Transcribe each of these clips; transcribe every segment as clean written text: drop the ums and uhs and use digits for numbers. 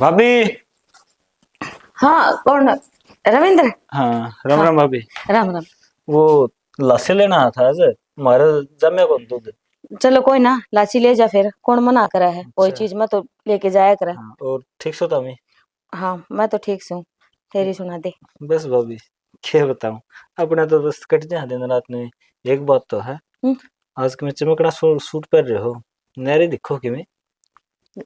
भाभी। हाँ कौन? रविंद्र। हाँ राम हाँ राम भाभी। राम राम। वो लस्सी लेना था आज। हमारे जमे को दूध। चलो कोई ना, लाची ले जा फिर, कौन मना करा है? कोई अच्छा। चीज में तो लेके जाया करा। हाँ और ठीक सो तमी। हाँ मैं तो ठीक हूँ। तेरी सुना दे। बस भाभी क्या बताऊं। अपने तो बस कट जा दिन रात में। एक बात तो है। हम्म, आज के मैं चमकड़ा सूट पहन रहे हो। नैरी दिखो कि मैं।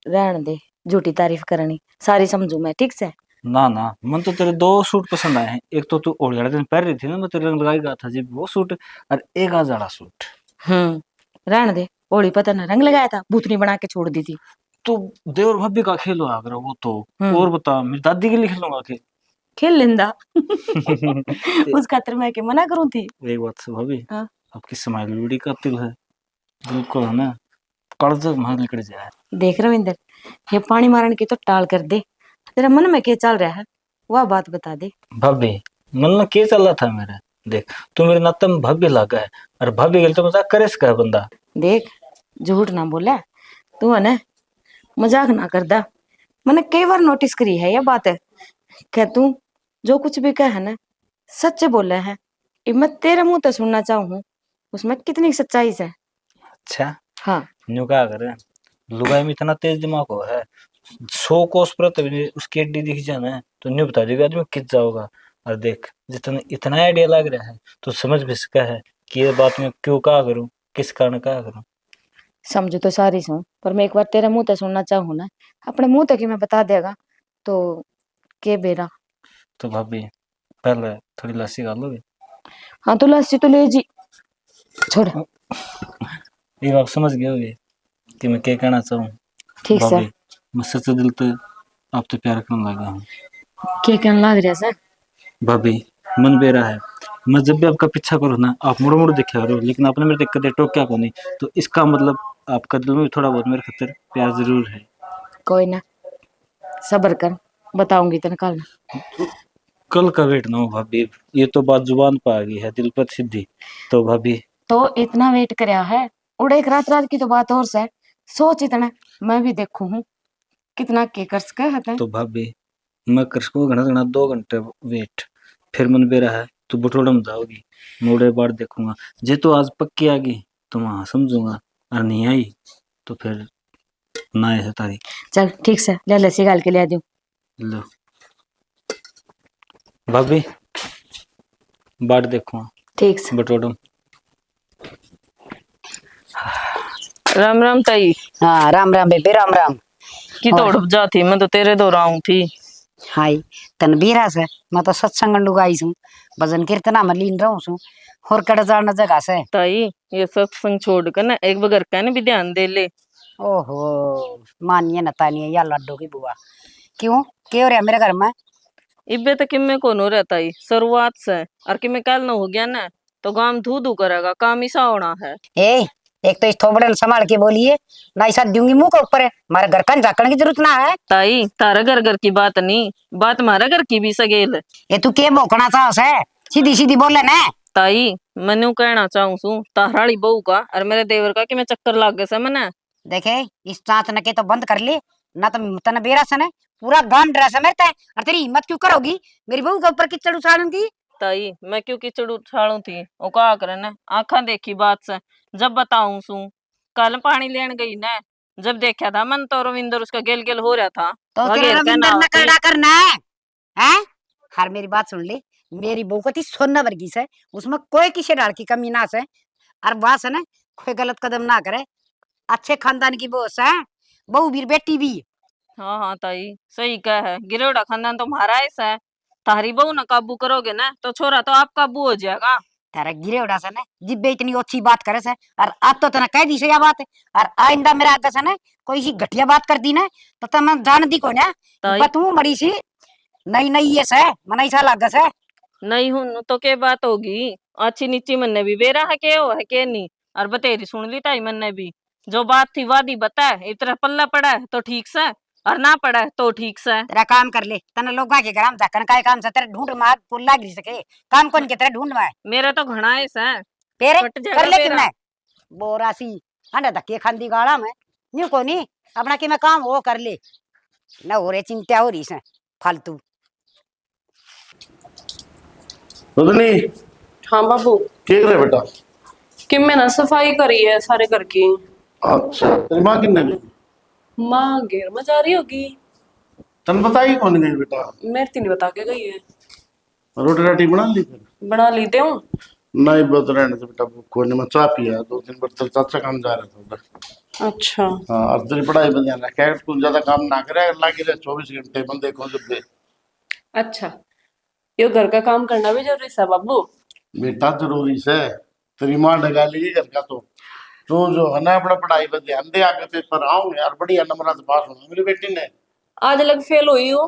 रहने दे, झूठी तारीफ करनी सारी समझू मैं, ठीक से। ना ना मन तो तेरे दो सूट पसंद आए हैं। एक तो तू ओढ़ दिन पहन रही थी ना, मैं तेरे रंग लगाई गया था जी वो सूट। और एक आज आड़ा सूट। रहने दे। होली पता ना रंग लगाया था, भूतनी बना के छोड़ दी थी। तो देवर भाभी का खेलो आगर वो तो। हम्म। और बता मेरी दादी के लिए खेलूंगा कि। खेल लेंदा। ते- उस खातर मैं के मना करूं थी। एक बात से भाभी। हाँ आपकी स्माइल बड़ी कातिल है। बिल्कुल है ना। कर्ज मार निकल जाए। देख रविंदर, ये पानी मारने की तो टाल कर दे। तेरा मन में क्या चल रहा है, वह बात बता दे। भाभी मन में क्या चल रहा था मेरा। देख तू मेरे नाते में भाभी लागा है। और भाभी गल तो मजाक करे इसका बंदा। देख, झूठ ना बोला। तू है ना, मजाक ना करदा। मैंने कई बार नोटिस करी है ये बात है। क्या तू जो कुछ भी कहे है ना, सच बोला है। ये मैं तेरे मुंह तो सुनना चाहूँ, उसमें कितनी सच्चाई है। अच्छा। हाँ। न्यू क्या करे। लुगाई में इतना तेज दिमाग हो है। 100 कोस पर तभी उसकी एडी दिख जाना है तो न्यू बता देगा आदमी किस जाओगा। और देख जितना इतना आइडिया लग रहा है तो समझ भी सका है कि ये बात मैं क्यों क्या करूं। किस कारण क्या करूं। समझू तो सारी सू, पर मैं एक बार तेरे मुंह तो सुनना चाहूँ ना। अपने मुंह तक ही मैं बता देगा तो के बेरा। तो भाभी पहले थोड़ी लस्सी खा लोगे। हाँ तो लस्सी तो ले जी। छोड़। ये आप समझ गए होगे कि मैं क्या कहना चाहूँ। ठीक से। भाभी मैं सच्चे दिल तो आप तो प्यार करने लगा हूँ। क्या कहने लग रहा सर? भाभी मन बेरा है। मैं जब भी आपका पीछा करूँ ना आप मुड़ मुड़ देखा करो, लेकिन आपने मेरे कदे टोक्या को नहीं। तो इसका मतलब आपका दिल में भी थोड़ा बहुत मेरे खातिर प्यार जरूर है। कोई ना, सबर कर, बताऊंगी तेने कल। तो कल का वेट ना हो भाभी। ये तो बात जुबान पर आ गई है दिल पर सीधी। तो भाभी। तो इतना वेट करया है, उड़े एक रात रात की तो बात और से। सोच इतना, मैं भी देखू हूँ कितना के कर सका है। तो भाभी मैं कर सकूँ घना घना 2 घंटे वेट। फिर मन बेरा है तो बटोड़ा में जाओगी। मोड़े बार देखूंगा। जे तो आज पक्की आ गई तो वहां समझूंगा। और नहीं आई तो फिर ना है तारी। चल ठीक से, ले लस्सी गाल के ले दूं। लो भाभी बाट देखूंगा ठीक से। बटोड़ा में। राम राम ताई। हाँ राम राम बेबे राम राम। की और तोड़ जाती मैं तो तेरे दो आऊं थी। हाय तन बीरा से मैं तो सत्संग लुगाई छू। भजन कीर्तना में लीन रहूं छू। और कड़ जाना जगह से। ताई ये सत्संग छोड़ कर ना एक बगर का भी ध्यान दे ले। ओहो मानिए न तानिए या लड्डू की बुआ। क्यों क्यों हो रहा मेरे घर में? इबे तक किमे को नो रहता ही शुरुआत से। और किमे कल न हो गया ना तो गांव धू धू करेगा, काम ही सा होना है। ए एक तो इस थोबड़े ने संभाल के बोलिए। ना ऐसा दूंगी मुंह के ऊपर है। हमारे घर का झाकण की जरूरत ना है। ताई तारा घर घर की बात नहीं, बात मारा घर की भी सगेल। ये तू के भोकना चाहस है? सीधी सीधी बोले ना। ताई मैंने कहना चाहूँ सू ताराड़ी बहू का और मेरे देवर का कि मैं चक्कर लाग गया मना। देखे इस चांच न के तो बंद कर ले। ना तो तन बेरा सन है। पूरा गांव डरा समेटता है। और तेरी हिम्मत क्यों करोगी मेरी बहू के ऊपर कीचड़ उछालने की? ताई मैं क्यों कीचड़ उछालू थी, वो कहा करे ना आंखा देखी बात से। जब बताऊं सू कल पानी लेने गई ना, जब देखा था मन तो रविंदर उसका गेल गेल हो रहा था। तो तेरा वगैर का रविंदर नाव न थी। करड़ा करना है? हैं? हर मेरी बात सुन ले। मेरी बहू को थी सोना वर्गी से। उसमें कोई किसी डाल की कमी ना से। और बात है ना, कोई गलत कदम ना करे। अच्छे खानदान की बहू है। बहू भी बेटी भी। हाँ हाँ ताई सही कह है, गिरोड़ा खानदान तुम्हारा ऐसा है। तारी बहू ना काबू करोगे ना तो छोरा तो आप काबू हो जाएगा। तेरा गिरे उड़ा से ना जिब्बे इतनी अच्छी बात करे से। और आज तो तना कह दी से यह बात है। और आइंदा मेरा आगे से ना कोई सी घटिया बात कर दी ना तो तब जान दी को ना। ताई तू मरी सी नई नई ये से मन ऐसा लाग से। नहीं हूं तो के बात होगी। अच्छी नीची मन ने भी बेरा है के हो है के नहीं। और बतेरी सुन ली ताई मन ने भी, जो बात थी वादी बता है, इतना पल्ला पड़ा है तो ठीक से, और ना पड़ा है तो ठीक से। तेरा काम कर ले तने लोगा के घर जाकर का काम से तेरे ढूंढ मार पुल लाग रही सके। काम कौन के तेरे ढूंढ में? मेरा तो घना ऐसा है। पेरे फट कर जाएगा ले बेरा। किमने बोरासी। अंडा धक्के खांदी गाड़ा में न्यू को नहीं अपना कि मैं काम वो कर ले। ना हो रे चिंता हो रही से फालतू। रोदनी हाँ बाबू। क्या कर रहे बेटा? कि मैंने सफाई करी है सारे घर की। अच्छा तेरी माँ किन्ने गई? माँ घेर में जा रही होगी। तन बताई कौन गई बेटा? मेरे तीन बता के गई है। रोटी राटी बना ली फिर? बना लेते हूँ। नहीं बहुत रहने से बेटा, कोई नहीं, मैं चाह पिया 2 दिन पर तेरे चाचा काम जा रहे थे उधर। अच्छा। हाँ और तेरी पढ़ाई पर ध्यान रखे, तू ज्यादा काम ना करे, लागे रहे 24 घंटे बंदे को जब दे। अच्छा, ये घर का काम करना भी जरूरी है बाबू। बेटा जरूरी से, तेरी माँ डगा लेगी घर का तो जो है ना अपना पढ़ाई पर ध्यान दे, आगे पेपर आओगे यार, बढ़िया नंबर से पास होना मेरी बेटी ने। आज अलग फेल हुई हो।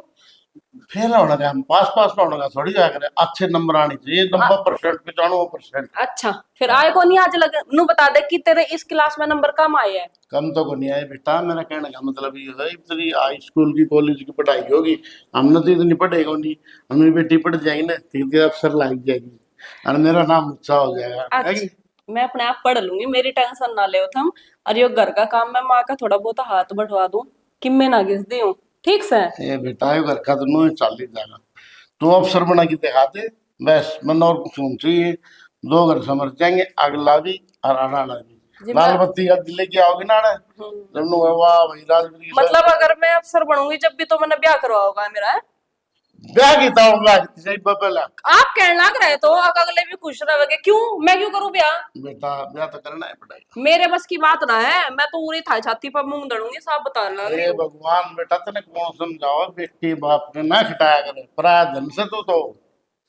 फेल होने का, हम पास पास ना होने का थोड़ी जा करे, अच्छे नंबर आने चाहिए 90%, 95%। अच्छा, फिर आए को नहीं आज अलग नू बता दे कि तेरे इस क्लास में नंबर कम आए हैं। कम तो को नहीं आए बेटा, मेरा कहने का मतलब ये है, तेरी हाई स्कूल की कॉलेज की पढ़ाई होगी, हमने तो इतनी पढ़ेगा नहीं, हमारी बेटी पढ़ जाएगी ना तीसरे अफसर लाग जाएगी और मेरा नाम ऊंचा हो जाएगा, है कि अच्छा, मैं अपने आप पढ़ लूंगी, मेरी टेंशन ना ले तुम। और ये घर का काम मैं माँ का थोड़ा बहुत हाथ बढ़वा दूं कि मैं ना घिस दी हूँ। ठीक से। नहीं ये बेटा ये घर का तो नो चाल ही जाएगा, तू अफसर बना के दिखा दे बस, मन और कुछ होना चाहिए। 2 घर समझ जाएंगे, अगला भी और अनाड़ा भी, जी लाल मैं बत्ती का लेके आओगे ना ना, जब नु वाह भाई राजवीर मतलब अगर मैं अफसर बनूंगी जब भी तो मैंने ब्याह करवा होगा मेरा है? ब्याह की होगा सही बबला। आप कहने लग रहे तो अगले भी खुश रहोगे, क्यों मैं क्यों करूं ब्याह? बेटा ब्याह तो करना है पड़ेगा। मेरे बस की बात ना है, मैं तो पूरी थाई छाती पर मूंग दड़ूंगी, सब बता लग रही हे हूँ। भगवान बेटा तने कौन समझाओ, बेटी बाप ने ना खिटाया करे पराया धन से तो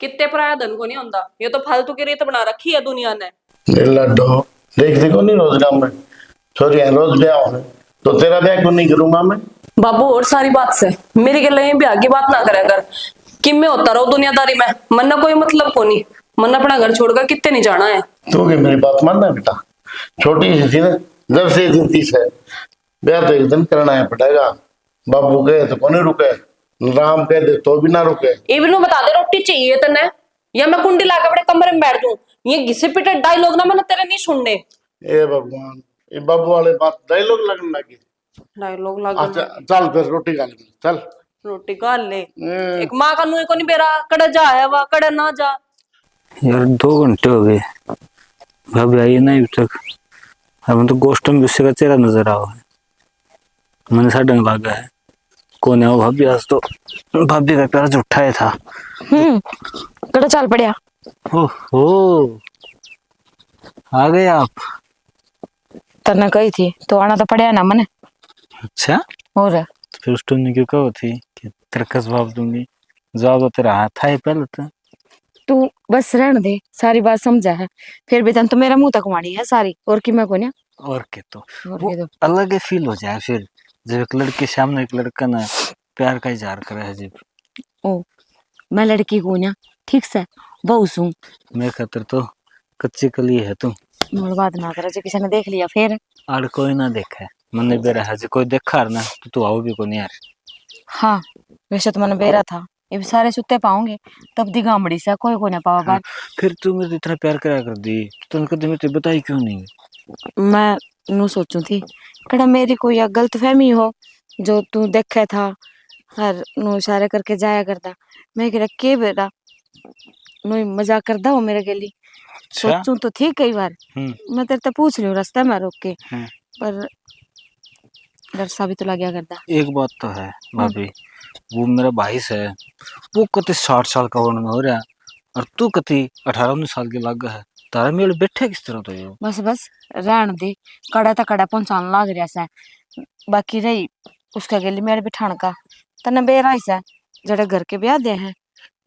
कितने पराया धन को नहीं होता, ये तो फालतू की रीत बना रखी है दुनिया ने। लड्डो देख देखो नहीं रोज काम में छोरी है, रोज ब्याह हो तो तेरा ब्याह क्यों नहीं करूंगा मैं? बाबू और सारी बात से मेरी गले ब्याह की बात ना करे कर कि मैं होता रहो दुनियादारी में, मन कोई मतलब को नहीं, मन अपना घर छोड़कर कितने नहीं जाना है। तू क्या मेरी बात मानना बेटा, छोटी सी थी ना जब से जिंदगी से, ब्याह तो एक दिन करना है पड़ेगा, बाबू कहे तो कौन रुके, राम कह दे तो भी ना रुके। इवनू बता दे रोटी चाहिए तने या मैं कुंडी लाकर अपने कमरे में बैठ दूं, ये घिसे पिटे डायलॉग ना मैंने तेरे नहीं सुनने। ए भगवान, ये बाबू वाले बात डायलॉग लगने लगी। डायलॉग अच्छा लगा। चल फिर रोटी खा ले चल। रोटी गाल ले। एक माँ का नुई को नहीं बेरा कड़े जा है वह कड़े ना जा। यार 2 घंटे हो गए, भाभी आई ना अभी तक। अब तो गोष्ठ में उससे का चेहरा नजर आओ है, मैंने सा डंग लगा है, कौन है वो भाभी? आज तो भाभी का प्यार झूठा है था। कड़ा चाल पड़िया। ओहो आ गए आप। तने कही थी तो आना तो पड़िया ना मने। अच्छा और तो फिर उस टाइम ने क्यों कहा थी कि तरकस जवाब दूंगी? जवाब तो तेरा हाथ था पहले तो। तू बस रहने दे, सारी बात समझा है, फिर भी तन तो मेरा मुंह तक मारी है सारी, और की मैं को ना। और क्या तो और वो के तो अलग ही फील हो जाए फिर, जब एक लड़के सामने एक लड़का ना प्यार का इजहार करे है जब। ओ मैं लड़की को ना ठीक से बहु सू, मैं खातर तो कच्ची कली है तू। मोर बात ना करे जो किसी ने देख लिया फिर। आड़ कोई ना देखा है, मैंने बेरा है जो कोई देखा है ना तो तू आओ भी को नहीं यार। हाँ वैसे तो मैंने बेरा था, ये सारे सुते पाऊंगे तब दी गामड़ी से कोई को ना पावा हाँ, बात। फिर तू मेरे इतना प्यार करा कर दी तो उनको मेरे बताई क्यों नहीं? मैं नु सोचू थी कड़ा मेरी कोई गलत फहमी हो जो तू देखे था, हर नु इशारे करके जाया करता, मैं कह के बेटा नु मजाक करता हो मेरे के लिए। अच्छा सोचूं तो थी कई बार, मैं तेरे से पूछ लियो रास्ते में रोक के, पर डर सा भी तो लगा करता। एक बात तो है भाभी, वो मेरा भाई से, वो कति 60 साल का होने हो रहा और तू कति 18-19 साल की लग है, तारा मेल बैठे किस तरह तो ये। बस बस रहन दे, कड़ा तो कड़ा पहुंचाने लग रहा से, बाकी रही उसका गेली मेरे बिठान का तने बेरा से जड़े घर के ब्याह दे हैं,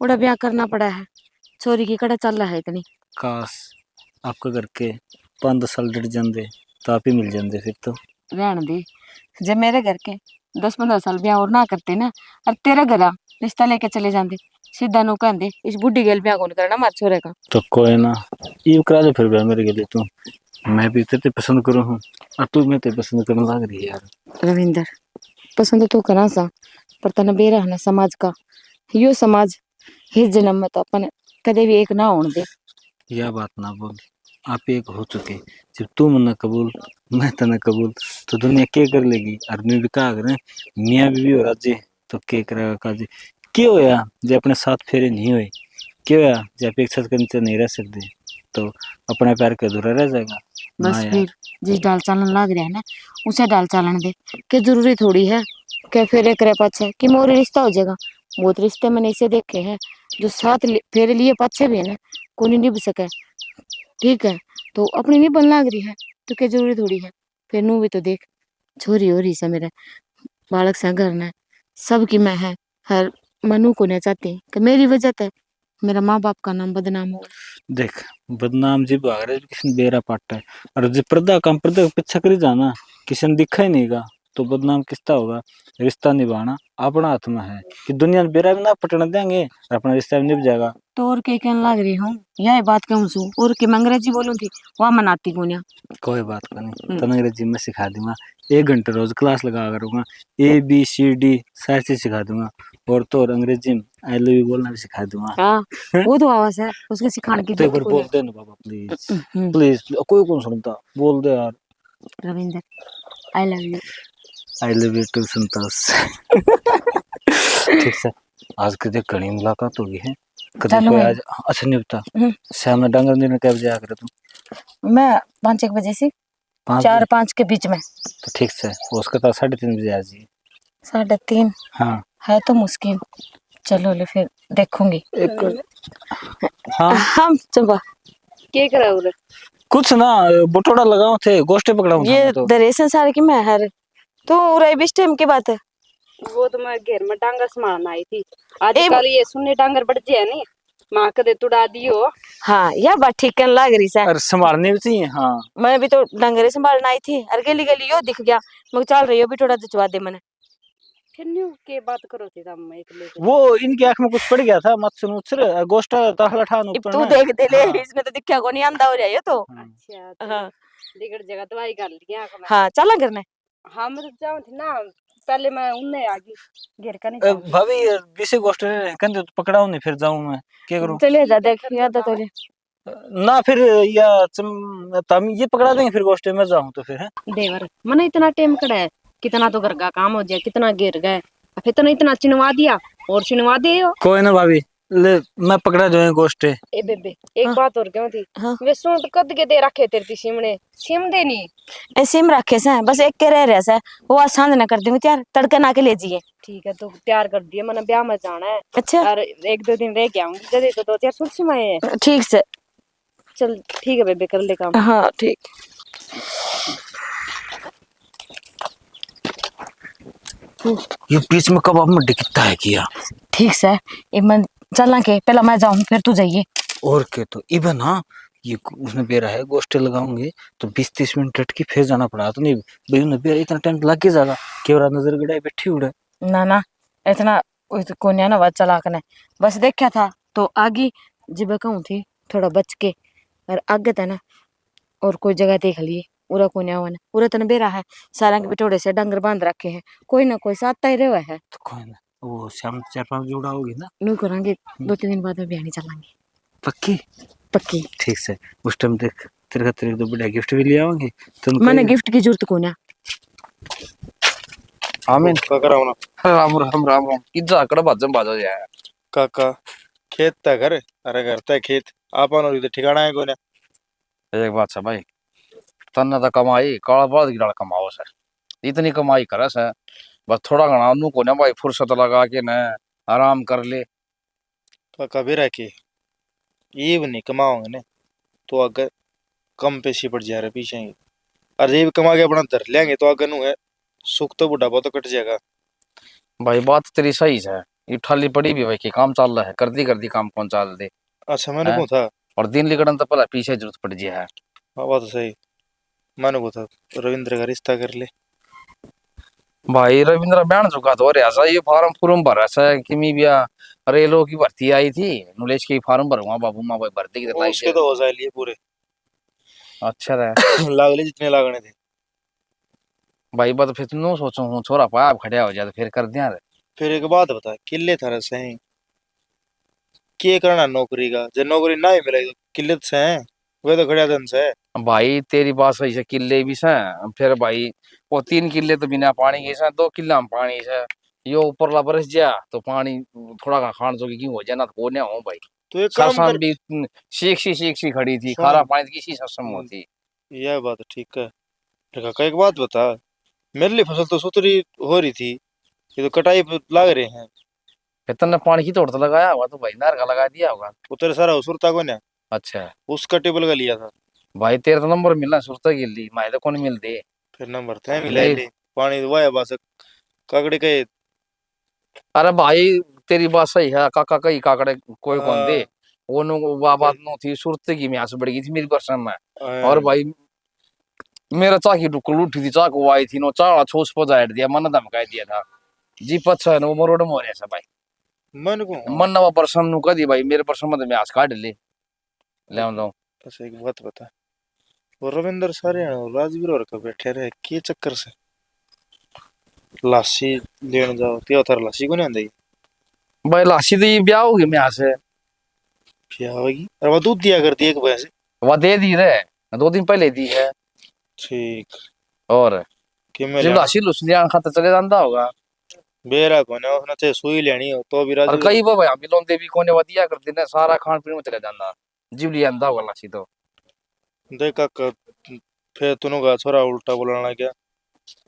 उड़ा ब्याह करना पड़ा है, छोरी की कड़ा चल रहा है इतनी। काश आपके घर के 5-10 साल डट जाते तो आप ही मिल जाते फिर तो। रहन दे, जब मेरे घर के 10-15 साल ब्याह और ना करते ना, और तेरा घर रिश्ता लेके चले जाते, सीधा नु कहते इस बुढ़ी गेल ब्याह कौन करना मार छोरे का। तो कोई ना ये करा दे फिर ब्याह मेरे के लिए तू, मैं भी तेरे पसंद करूँ हूँ और तू मैं तेरे पसंद करने लग रही है यार। रविंदर पसंद तो करा सा, पर तने बेरा है ना समाज का, यो समाज इस जन्म में तो अपन कदे भी एक ना होने दे। यह बात ना बोल, आप एक हो चुके। जब तू मना कबूल मैं तना कबूल तो दुनिया क्या कर लेगी। और मैं भी कहा करें मियाँ बीवी हो राजे तो क्या करेगा काजी। क्यों होया जो अपने साथ फेरे नहीं हुए, क्यों होया जो आप एक साथ के नीचे नहीं रह सकते, तो अपने पैर के अधूरा रह जाएगा ना बस यार। फिर जिस डाल चालन लग रहा है ना उसे डाल चालन दे। कि जरूरी थोड़ी है क्या फिर एक रे पाछे कि मोरे रिश्ता हो जाएगा। बहुत रिश्ते मैंने इसे देखे हैं जो साथ फेरे लिए पाछे भी है ना कोई नहीं निभ सके। ठीक है तो अपनी नहीं बन लाग रही है तो क्या जरूरी थोड़ी है। फिर नू भी तो देख छोरी हो रही से मेरे बालक से घर ने सबकी मैं है हर मनु को नहीं चाहती कि मेरी वजह से मेरा माँ बाप का नाम बदनाम हो। देख बदनाम जी भाग रहे किसी ने बेरा पाटा है। और जो पर्दा का पीछा करी जाना किसी ने दिखा ही नहीं गा तो बदनाम किसका होगा। रिश्ता निभाना अपना हाथ में है कि दुनिया में बेरा भी ना पटने देंगे और अपना रिश्ता भी निभ जाएगा। तो और के कहने लग रही हूँ यह बात कहूँ सू और के मैं अंग्रेजी बोलूँ थी वह मनाती को कोई बात को नहीं तो अंग्रेजी में सिखा दूंगा। 1 घंटे रोज क्लास लगा करूंगा ABCD सारी चीज सिखा दूंगा। और तो और अंग्रेजी में आई लव यू बोलना भी सिखा दूंगा। हाँ वो तो आवाज है उसके सिखाने की तो एक बार जरूरत बोल कोई दे ना बाबा प्लीज नहीं। प्लीज। कोई कौन सुनता बोल दे यार। Ravinder I love you. I love you too Santosh. ठीक है आज के देख घनी मुलाकात होगी है कभी चलो कोई मैं आज अच्छा नहीं होता। शाम में डांगर दिन कब जाया करे तुम। मैं 5-1 बजे से 5 बजे 4-5 के बीच में। तो ठीक है उसके तो 3:30 बजे आ जाइए। 3:30 हाँ है तो मुश्किल। चलो ले फिर देखूंगी। एक हाँ हम चंपा क्या करा उधर? कुछ ना बटोड़ा लगाओ थे गोश्ते पकड़ाऊं था ये मैं तो। दरेसन सारे की मैं हर तो रही बिस टाइम की बात है। वो तो मैं घर में डांगर संभालना आई थी। आजकल ये सुनने डांगर बढ़ जाए नहीं माँ कदे तुड़ा दियो। हाँ यह बात ठीक कहने लग रही है। अरे संभालने भी चाहिए हाँ। मैं भी तो डंगरे संभालना आई थी और गली गली यो दिख गया मैं चल रही हो भी थोड़ा जचवा दे मैंने। फिर न्यू के बात करो थी तम एक ले वो इनकी आंख में कुछ पड़ गया था मच्छर मुच्छर गोश्त तहला ठान अब ऊपर तू ना। देख दे ले हाँ, इसमें तो दिखा को नहीं आंदा हो रहा है ये तो। हाँ। अच्छा हाँ दिगड़ जगह दवाई कर लिया मैं। हाँ चला करने। हाँ मैं तो जाऊँ थी ना पहले मैं उनने आ गई घर का नहीं जाऊँ थी। भाभी किसी गोश्त कंधे तो पकड़ाऊ नहीं फिर जाऊं मैं क्या करूं। चलिए जा ठीक है, देख कर लो याद तो काम। ले। ना फिर या तम ये पकड़ा देंगे फिर गोश्त में जाऊं तो फिर है। देवर मैंने इतना टाइम कड़ा है कितना तो घर का काम हो जाए कितना गिर गए अब इतना इतना चिनवा दिया और चिनवा दे हो। कोई ना भाभी ले मैं पकड़ा जो है गोश्त। ए बेबे एक हाँ। बात और क्यों थी हाँ वे सूट कद के दे रखे तेरी सिमने सिम दे नहीं। ऐसे में रखे से बस एक के रह रहा से वो आज सांझ ना कर दूंगी त्यार तड़के ना के ले जाइए। ठीक है तो तैयार कर दिया मैंने ब्याह में जाना है अच्छा और 1-2 दिन रह के आऊंगी जल्दी तो 2-4 सूट सिमाए हैं। ठीक से। चल ठीक है बेबे कर ले काम। हाँ ठीक। ये बीच में कबाब में डिकता है किया। ठीक से एक मन चलना के पहला मैं जाऊं फिर तू जाइए। और क्या तो इवन हाँ ये उसने बेरा है गोश्ते लगाऊंगे तो 20-30 मिनट डट के फिर जाना पड़ा तो नहीं भाई उन्हें बेरा इतना टाइम लग के जाएगा केवरा नजर गड़ाई बैठी उड़े। ना ना इतना कोन्या ना बात चला कने बस देखा था तो आगे जिब कहूँ थी थोड़ा बच के और आगे था ना और कोई जगह देख लिए पूरा कोन्या हुआ ना पूरा तन बेरा है सारा के बिटोड़े से डंगर बांध रखे हैं कोई ना कोई साथ ही रहा है। तो कोई ना वो शाम 4-5 जोड़ा होगी ना। नू करेंगे 2-3 दिन बाद में बिहानी चलेंगे पक्की पक्की। ठीक से उस टाइम देख तेरे का तेरे तो बड़ा गिफ्ट भी ले आवांगे तुम मैंने गिफ्ट की जरूरत को ना। आमीन कराऊना राम राम राम राम किजा कड़ा बाजम बाजो जाए काका खेत था घर अरे घर था खेत आपन और इधर ठिकाना है कोई ना। एक बात है भाई तन्ने तो कमाई काला बलद की डाल कमाओ सर इतनी कमाई करे सर बस थोड़ा घना नू को ना भाई फुर्सत लगा के न आराम कर ले। काका भी रखे ये भी नहीं कमाओगे ने तो अगर कम पैसे पड़ जा रहे पीछे ही। और ये भी कमा के अपना धर लेंगे तो अगर नु है सुख तो बुढ़ापा तो कट जाएगा। भाई बात तेरी सही है ये ठाली पड़ी भी भाई के काम चल रहा है कर दी काम कौन चाल दे अच्छा मैंने हैं? कहा था और दिन लिखड़न तो पहले पीछे जरूरत पड़ जी है। हाँ बात तो सही मैंने कहा था रविंद्र का रिश्ता कर ले। भाई रविंद्र बहन चुका तो ऐसा ये फार्म फूर्म भरा सा कि मी भी रेलो की भर्ती आई थी नॉलेज के फार्म भरूंगा बाबू माँ भाई भर्ती की वो उसके तो हो जाए लिए पूरे अच्छा रहे लागले जितने लागने थे। भाई बात फिर तुम सोचो हूँ छोरा पाया आप खड़िया हो जाए तो फिर कर दिया रे। फिर एक बात बता किले थारा सही क्या करना नौकरी का जब नौकरी ना ही मिलेगी तो किले से हैं वे तो खड़ा धन से। भाई तेरी बात सही है, किले भी से फिर भाई वो 3 किले तो बिना पानी के से, 2 किला में पानी से, यो ऊपर बरस जा तो पानी थोड़ा का खान जोगी क्यों हो जाए ना, तो को हो भाई। तो एक काम सरसों कर, भी सीख सी खड़ी थी, सुन, खारा पानी तो किसी सरसों में होती। यह बात ठीक है। फिर काका एक बात बता, मेरे लिए फसल तो सुतरी हो रही थी, ये तो कटाई पे लाग रहे हैं। फिर तन्ने पानी की तोड़ तो लगाया होगा तो भाई, नहर का लगा दिया होगा। वो तेरे सारा सुरता को ना अच्छा उसका टेबल का लिया था। भाई, तेरा तो नंबर मिलना सुरता के लिए, माए तो कौन मिलते। फिर नंबर थे मिला ले ले, पानी तो वाया बस काकड़े के। अरे भाई तेरी बात सही है, काका कई काकड़े कोई कौन दे। वो नु वो बात नो थी, सुरते की म्यास बढ़ गई थी मेरी पर्सन में। और भाई मेरा चा की डुकल उठी थी, चा को आई थी नो, चा छोस पजाड़ दिया, मन धमकाई दिया था जी। पच्छा नो मरोड़ मोरे से भाई, मन को मन नवा पर्सन नु कदी भाई, मेरे पर्सन में म्यास काट ले लो। बस एक बात बता, वो रविंदर सारे राजवीर और का बैठे रहे के चक्कर से लाशी लेने जाओ त्यो थार लाशी को नहीं आंदी। भाई लाशी तो ये ब्याह होगी म्यास है, क्या होगी, और वो दूध दिया करती है एक भैंस। वह दे दी रे, 2 दिन पहले दी है। ठीक, और कि मैं जब लेना लाशी लुसलियान खाता चले जाता होगा। बेरा को ना उसने चाहे सुई लेनी हो तो भी और राजवीर कई बार हम लोग देवी कोने वदिया कर देने, सारा खान पीन में चले जाना, जीव लिया अंधा होगा लाशी तो। देखा कर, फिर तूने का छोरा उल्टा बोलना लग गया,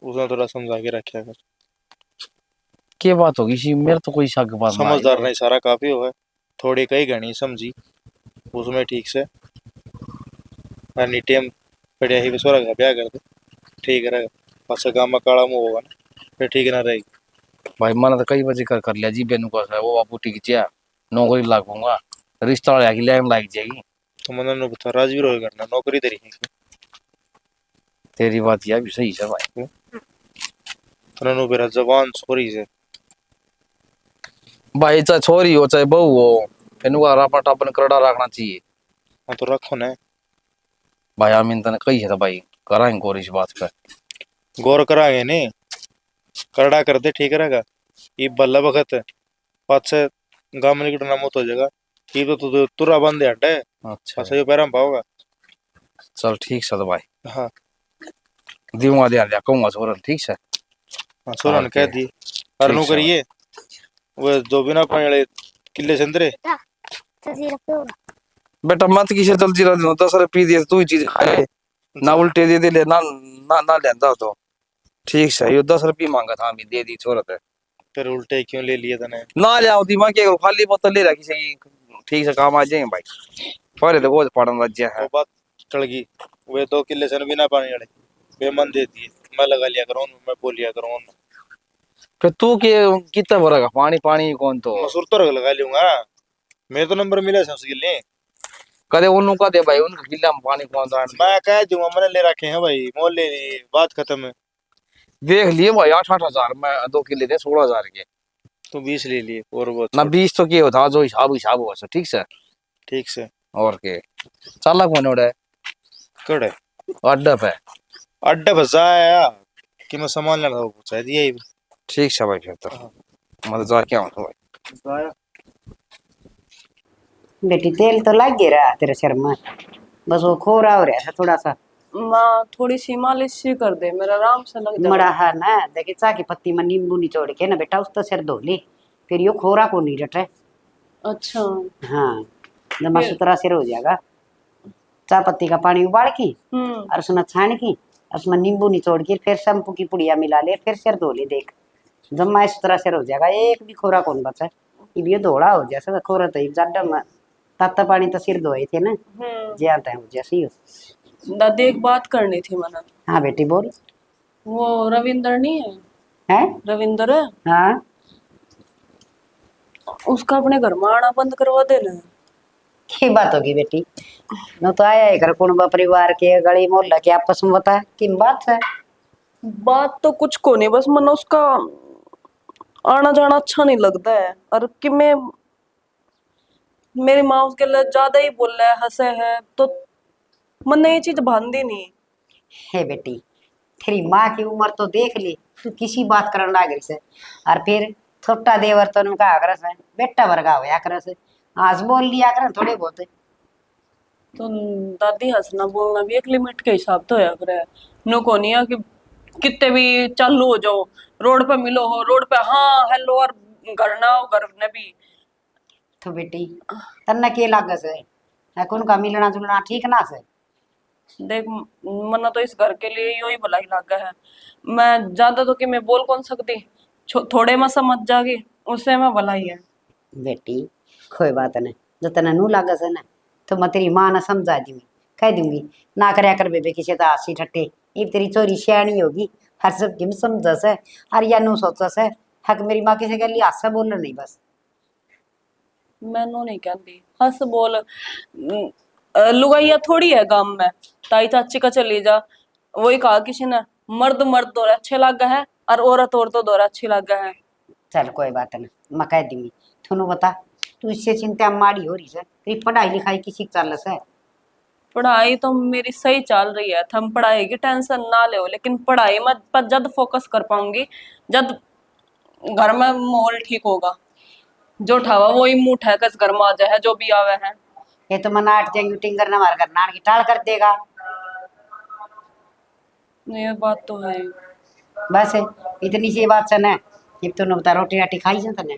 उसने थोड़ा समझा के रखा कर। क्या बात होगी सी, मेरे तो कोई शक बात ना समझदार आई। नहीं सारा काफी हो है, थोड़ी कई घनी समझी उसमें ठीक से। अन्य टेम बढ़िया ही छोरा का ब्याह कर दे, ठीक रहेगा। पास काम में काला मुंह होगा ना, फिर ठीक ना रहेगी। भाई मैंने तो कई बजे कर लिया जी, बेनू का वो बापू ठीक किया, नौकरी लगूंगा, रिश्ता वाले की लाइन लाग जाएगी। तो मैंने बता राजवीर हो करना नौकरी तेरी है। तेरी बात यह भी सही है भाई। तनु बेरा जवान छोरी से भाई चाहे छोरी हो चाहे बहू हो, फिर अपन टापन करड़ा रखना चाहिए। हाँ तो रखो ना। भाई आमीन तने कही है तो भाई कराएंगे गौर इस बात पे। गौर करांगे ने, करड़ा कर दे ठीक रहेगा। ये बल्ला बखत पाँच से गांव में निकलना मत हो जाएगा। ये तो तुरा बंदे हटे, अच्छा पास ये पैरम पाओगा। चल ठीक है तो भाई, हाँ दीवा दे दिया कहूंगा छोरन, ठीक है। हाँ सोरा ने कह दी, और नु करिए वो जो बिना पानी वाले किले संतरे। बेटा मत किसे जल्दी रह 10 रुपये पी दिए तू ही चीज खाए ना, उल्टे दे दे ले ना ना ना लेंदा तो ठीक है। ये 10 रुपये मांगा था, अभी दे दी छोरत है। फिर उल्टे क्यों ले लिए तने। ना ले आओ दिमाग के खाली बोतल ले रखी सही, ठीक से काम आ जाएंगे भाई। पहले तो वो पढ़न लग गया है। वो बात टल गई, वे 2 किले सन बिना पानी वाले वे मन दे दिए, मैं लगा लिया करूँ, मैं बोल लिया करूँ। फिर तू के कितना भरेगा पानी, पानी कौन तो मैं सुर तो लगा लूंगा, मेरे तो नंबर मिला है उसके लिए। कदे उन्हों का दे भाई, उनका किला में पानी कौन सा मैं कह दूंगा, मैंने ले रखे हैं भाई, मोल ले लिए, बात खत्म है। देख लिए भाई। 8-8 हजार में 2 किले थे 16 हजार के। तो 20 ले लिए और वो ना छोड़। 20 तो के होता जो हिसाब हुआ सो, ठीक से। ठीक से और के चाला कौन उड़े कड़े अड्डा पे। अड्डा फंसाया कि मैं सामान लेना था, पहुंचा दिया ही। ठीक है भाई, फिर तो मतलब जाके आऊँ भाई। बेटी तेल तो लग गया रहा तेरे सिर में, बस वो खोरा हो रहा था थोड़ा सा। माँ थोड़ी सी मालिश सी कर दे, मेरा आराम से लग जाए। मड़ा है ना, देखे चाह की पत्ती में नींबू निचोड़ के ना बेटा उसका सिर धो ले, फिर यो खोरा को नहीं रटे। अच्छा हाँ जमा सुथरा सिर हो जाएगा। चाय पत्ती का पानी उबाल की और उसमें छान की, उसमें नींबू निचोड़ के फिर शैम्पू की पुड़िया मिला ले, फिर सिर धो ले, देख जमा सुथरा सिर हो जाएगा, एक भी खोरा कौन बचा। ये धोड़ा हो जैसा खोरा तो ज्यादा में ताता पानी तो सिर धोए थे ना, ज्यादा है जैसे ही हो। दादी एक बात करनी थी मैंने। हाँ बेटी बोल। वो रविंदर नहीं है, है रविंदर है, हाँ उसका अपने घर में आना बंद करवा देना। की बात होगी बेटी, न तो आया है घर कुटुंब परिवार के गली मोहल्ला के आपस में, बता किन बात है। बात तो कुछ को नहीं, बस मन उसका आना जाना अच्छा नहीं लगता है, और कि मैं मेरी माँ उसके लिए ज्यादा ही बोल रहा है, हंसे है तो मन ये चीज भांदी नहीं। हे बेटी तेरी माँ की उम्र तो देख ली, तू किसी बात करने लाग से, और फिर छोटा देवर तो उनका आग्रह है बेटा वर्गा होया कर से, आज बोल लिया कर थोड़े बहुत। तो दादी हंसना बोलना भी एक लिमिट के हिसाब तो होया करे। नो को नहीं है कि कितने भी चालू हो जाओ, रोड पे मिलो हो, रोड पे हाँ हेलो और घर ना हो, घर ने भी। तो बेटी तन्ने के लागे से है कौन का मिलना जुलना ठीक ना से। देख मना तो इस घर के लिए यो ही भलाई लागा है। मैं ज्यादा तो कि मैं बोल कौन सकती, थोड़े में समझ जागी उससे मैं भलाई है। बेटी कोई बात नहीं, जो तने नू लागे से ना तो मैं तेरी माँ ने समझा दूंगी, कह दूंगी ना करया कर बेबे किसी तो हासी ठट्टे। ये तेरी चोरी सियाणी होगी, हर सब की समझ से और या नू सोचा से हक मेरी माँ किसी के लिए हाथ से बोलना नहीं बस। मैनू नहीं कहती हंस बोल, लुगाइया थोड़ी है गांव में, ताई चाची का चली जा। वही कहा किसी ने, मर्द मर्द दौरे अच्छे लगा है और औरत औरत दौरे अच्छी लगा है। चल कोई बात नहीं मैं कह दूंगी। थोनू बता तू इससे चिंता माड़ी हो रही है, तेरी पढ़ाई लिखाई किसी चल से। पढ़ाई तो मेरी सही चल रही है, थम पढ़ाई की टेंशन ना ले, लेकिन पढ़ाई में पर जब फोकस कर पाऊंगी जब घर में माहौल ठीक होगा। जो ठावा वही मुंह ठहकस घर में आ जाए जो भी आवे है। ये तो मना आट जाएंगे टिंगर ना मार कर नान की टाल कर देगा। ये बात तो है। बस इतनी सी बात से न कि तूने बता रोटी राटी खाई से तने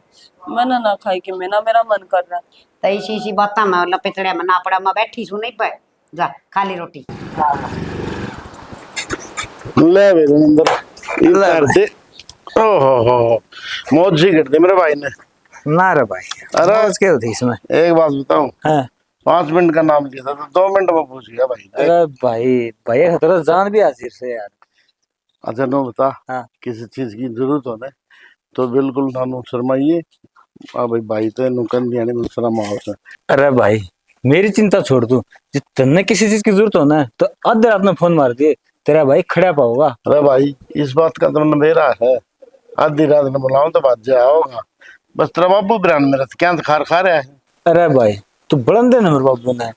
मैंने ना खाई कि मैं ना मेरा मन कर रहा है। तो इसी बात में लपेटड़िया में ना पड़ा मैं बैठी सू नहीं पे जा खाली रोटी ले वे रविंदर ये कर दे। ओहो हो मौज ही कर दे मेरे भाई ने। ना रे भाई, अरे मौज क्या होती इसमें। एक बात बताऊं, हाँ 5 मिनट का नाम लिया था तो 2 मिनट में पूछ गया भाई। अरे भाई भाई तेरा जान भी हाजिर से यार। अच्छा नो बता, हाँ किसी चीज की जरूरत हो ना तो बिल्कुल नानू शर्माइए। भाई भाई तो नु कर दिया नहीं शर्मा से। अरे भाई मेरी चिंता छोड़ तू, जिस तन्ने किसी चीज की जरूरत हो ना तो आधे रात में फोन मार दिए, तेरा भाई खड़ा पाऊंगा। अरे भाई इस बात का तो मन मेरा है, आधी रात में बुलाऊं तो बात जाया होगा। बस तेरा बाबू बिरान मेरा क्या खार खा रहा है। अरे भाई तू बुलंद है मेरे बाबू ने,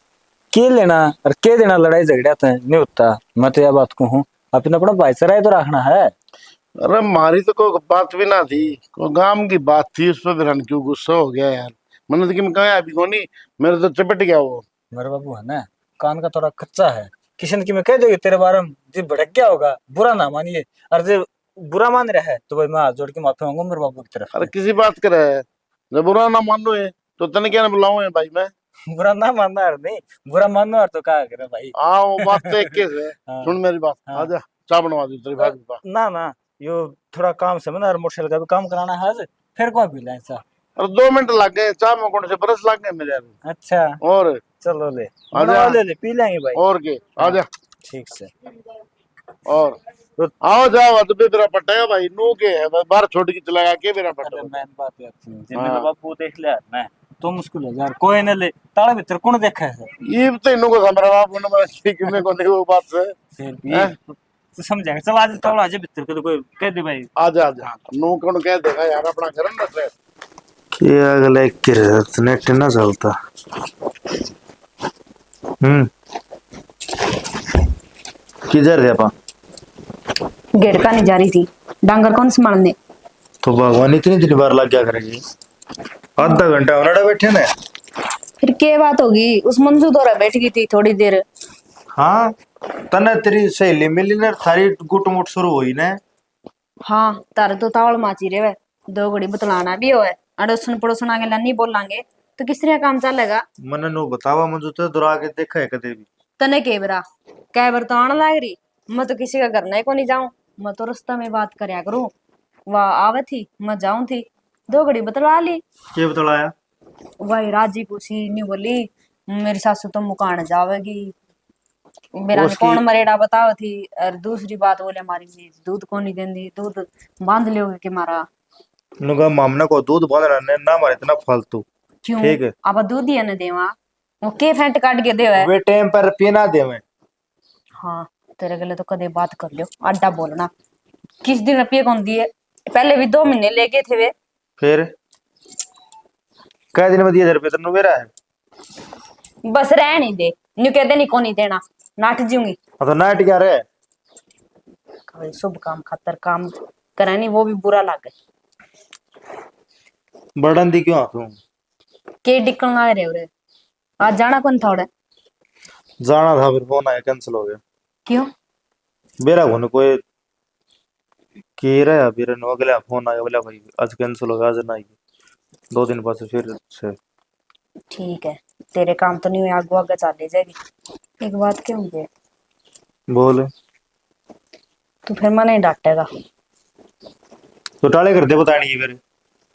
के लेना और के देना लड़ाई झगड़ा तो नहीं होता। मैं तो यह बात को हूँ अपना अपना भाईचारा ही तो रखना है। अरे मारी तो कोई बात भी ना थी, कोई गांव की बात थी, उस पर बिरान क्यों गुस्सा हो गया यार। मैंने तो कि मैं कहा अभी कोनी, मेरे तो चपट गया वो। मेरे बाबू है ना कान का थोड़ा कच्चा है, किसी ने कि मैं कह देगी तेरे बारे में जी भड़क गया होगा, बुरा ना मानिए। और जो बुरा मान रहा है तो भाई मैं हाथ जोड़ के माफी मांगू मेरे बाबू की तरफ अरे से। किसी बात कर है, जब बुरा ना मान लो है तो तने क्या ना बुलाऊं है भाई मैं। बुरा ना मानना है नहीं, बुरा मानना है तो क्या करे भाई। हाँ वो बात तो एक केस है। हाँ सुन मेरी बात, हाँ आजा चाय बनवा दी तेरी भाभी का। ना ना यो थोड़ा काम से मैं ना मोटरसाइकिल का भी काम कराना है आज, फिर कौन भी ऐसा। अरे 2 मिनट लग गए, चाय में कौन से बरस लग गए मेरे यार। अच्छा और चलो ले आजा, बनवा ले पी लेंगे भाई। और के हाँ आजा। ठीक से। और आओ जाओ तो भी तेरा पट्टा भाई नू के है बाहर छोड़ के चला गया के मेरा अरे पट्टा। मैन बात यार थी जे मेरे हाँ बापू देख ले मैं तो मुश्किल है यार, कोई न ले ताला भीतर कौन देखा है ये तो इन्हों को समझ रहा हूँ मैं कि मैं को नहीं वो बात से फिर भी हैं? तो समझाएगा। चल आज ताला आज भीतर को तो कोई कह दे भाई। आजा आजा नू कौन कह देगा यार अपना करन ना से कि अगले किरत नेट ना चलता। किधर थे अपा? गेट का नहीं जा रही थी, डांगर कौन संभालने। तो भगवान इतनी दिन बार लग गया करेगी, आधा घंटा उन्होंने बैठे ने। फिर क्या बात होगी, उस मंजू दौरा बैठ गई थी थोड़ी देर। हाँ तने तेरी सहेली मिली ने थारी गुटमुट शुरू हुई ने। हाँ तारे तो तावल माची रे वे, 2 घड़ी बतलाना भी होए, अड़ोसन पड़ोसन आगे नहीं बोलांगे तो किस तरह काम चलेगा। मने नु बतावा मुझे तो दुरा के देखा है कदे भी। तने के बरा कै बार तो आने लाग रही, मैं तो किसी का घर नहीं को नहीं जाऊं, मैं तो रास्ता में बात करया करूं। वह आवे थी मैं जाऊं थी, 2 घड़ी बतला ली। के बतलाया? वही राजी पूछी नहीं बोली मेरी सासू तो मुकान जावेगी, मेरा ने उसकी कौन मरेड़ा बताओ थी। और दूसरी बात बोले हमारी मेज दूध को नहीं देंदी, दूध बांध लोगे कि मारा। नुगा मामना को दूध बांध रहा ना मारे इतना फालतू। क्यों ठीक है अब दूध ही न देवा, वो के फेंट काट के देवे। वे टाइम पर पीना दे मैं। हाँ तेरे गले तो कदे बात कर लियो, अड्डा बोलना। किस दिन रुपये कौन दिए, पहले भी 2 महीने ले गए थे वे। फिर कै दिन में 10,000 रुपये तेन मेरा है। बस रह नहीं दे, न्यू कहते नहीं को नहीं देना, नाट जूंगी। तो नाट क्या रे? कभी शुभ काम खातर काम करे नहीं वो भी बुरा लागे। बड़न दी क्यों तू? के डिकल ना रहे आज जाना कौन थोड़े। जाना था फिर फोन आया कैंसिल हो गया। क्यों? बेरा होने कोई कह रहा है बेरा नो अगला फोन आया बोला भाई आज कैंसिल हो गया आज ना आएगी 2 दिन बाद फिर से। ठीक है, तेरे काम तो नहीं हुए, आगू आगे चल जाएगी। एक बात क्यों होगी, बोल तू फिर मना ही डांटेगा। तो टाले कर दे बताने की फिर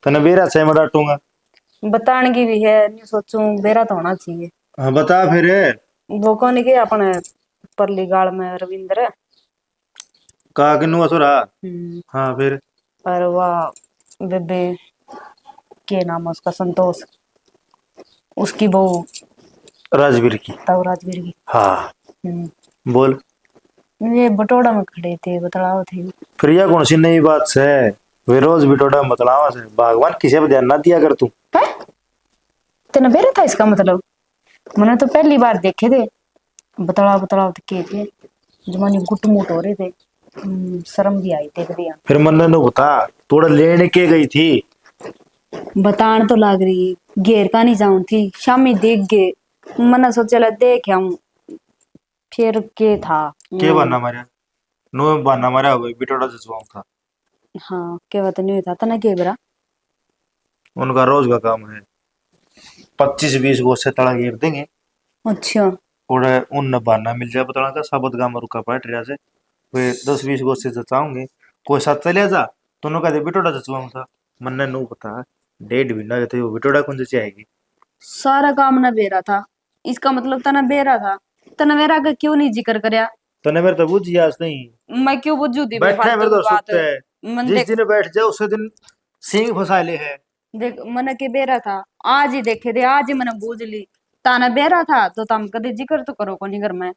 तने बेरा से मैं डांटूंगा। बताने की भी है, नहीं सोचूं बेरा तो होना चाहिए। हाँ बता फिर। वो कौन के अपने परली गाल में रविंद्र। कहा कि नुआ सोरा। हम्म, हाँ फिर और वह बेबे के नाम है उसका, संतोष, उसकी बहू राजवीर की। तब राजवीर की। हाँ हम्म, बोल। ये बटोड़ा में खड़े थे, बतलाओ थे। फिर यह कौन सी नई बात है। वे रोज बिटोड़ा बतलावा से भगवान किसी पर ध्यान ना दिया कर तू। तेना बेरा था इसका मतलब। मैंने तो पहली बार देखे थे, बतलाओ बतलाओ के थे, जमानी गुट मुट हो रहे थे। शर्म भी आई देख दिया। फिर मन ने बता थोड़ा लेने के गई थी। बतान तो लाग रही, घेर का नहीं जाऊं थी, शामी देख गए, मैंने सोचा देख आऊं, फिर के था के बहाना मारा नो बहाना मारा हुआ बिटोड़ा जसवाऊं था। हाँ के बात नहीं था तना के बरा। उनका रोज का काम है 25-20 गो से तड़ा घेर देंगे अच्छा, और उन बहाना मिल जाए बताना का साबत गांव में रुका पाट रहा से वे 10-20 गो से जचाओगे कोई साथ चले जा दोनों का दे बिटोड़ा जचवाऊं था। मन ने नो पता 1.5 महीना गए थे वो बिटोड़ा कौन जची आएगी। सारा काम ना बेरा था, इसका मतलब तना बेरा था। तना बेरा का क्यों नहीं जिक्र करया? तने मेरे तो बुझ आज नहीं मैं क्यों बुझू दी बैठे मेरे तो बात। सुते है मन जिस देख, दिन बैठ जाए उसी दिन सिंह फंसा ले है। देख मन के बेरा था, आज ही देखे थे, आज ही मैंने बूझ ली। ताना बेरा था तो तम कदे जिक्र तो करो को नहीं घर में।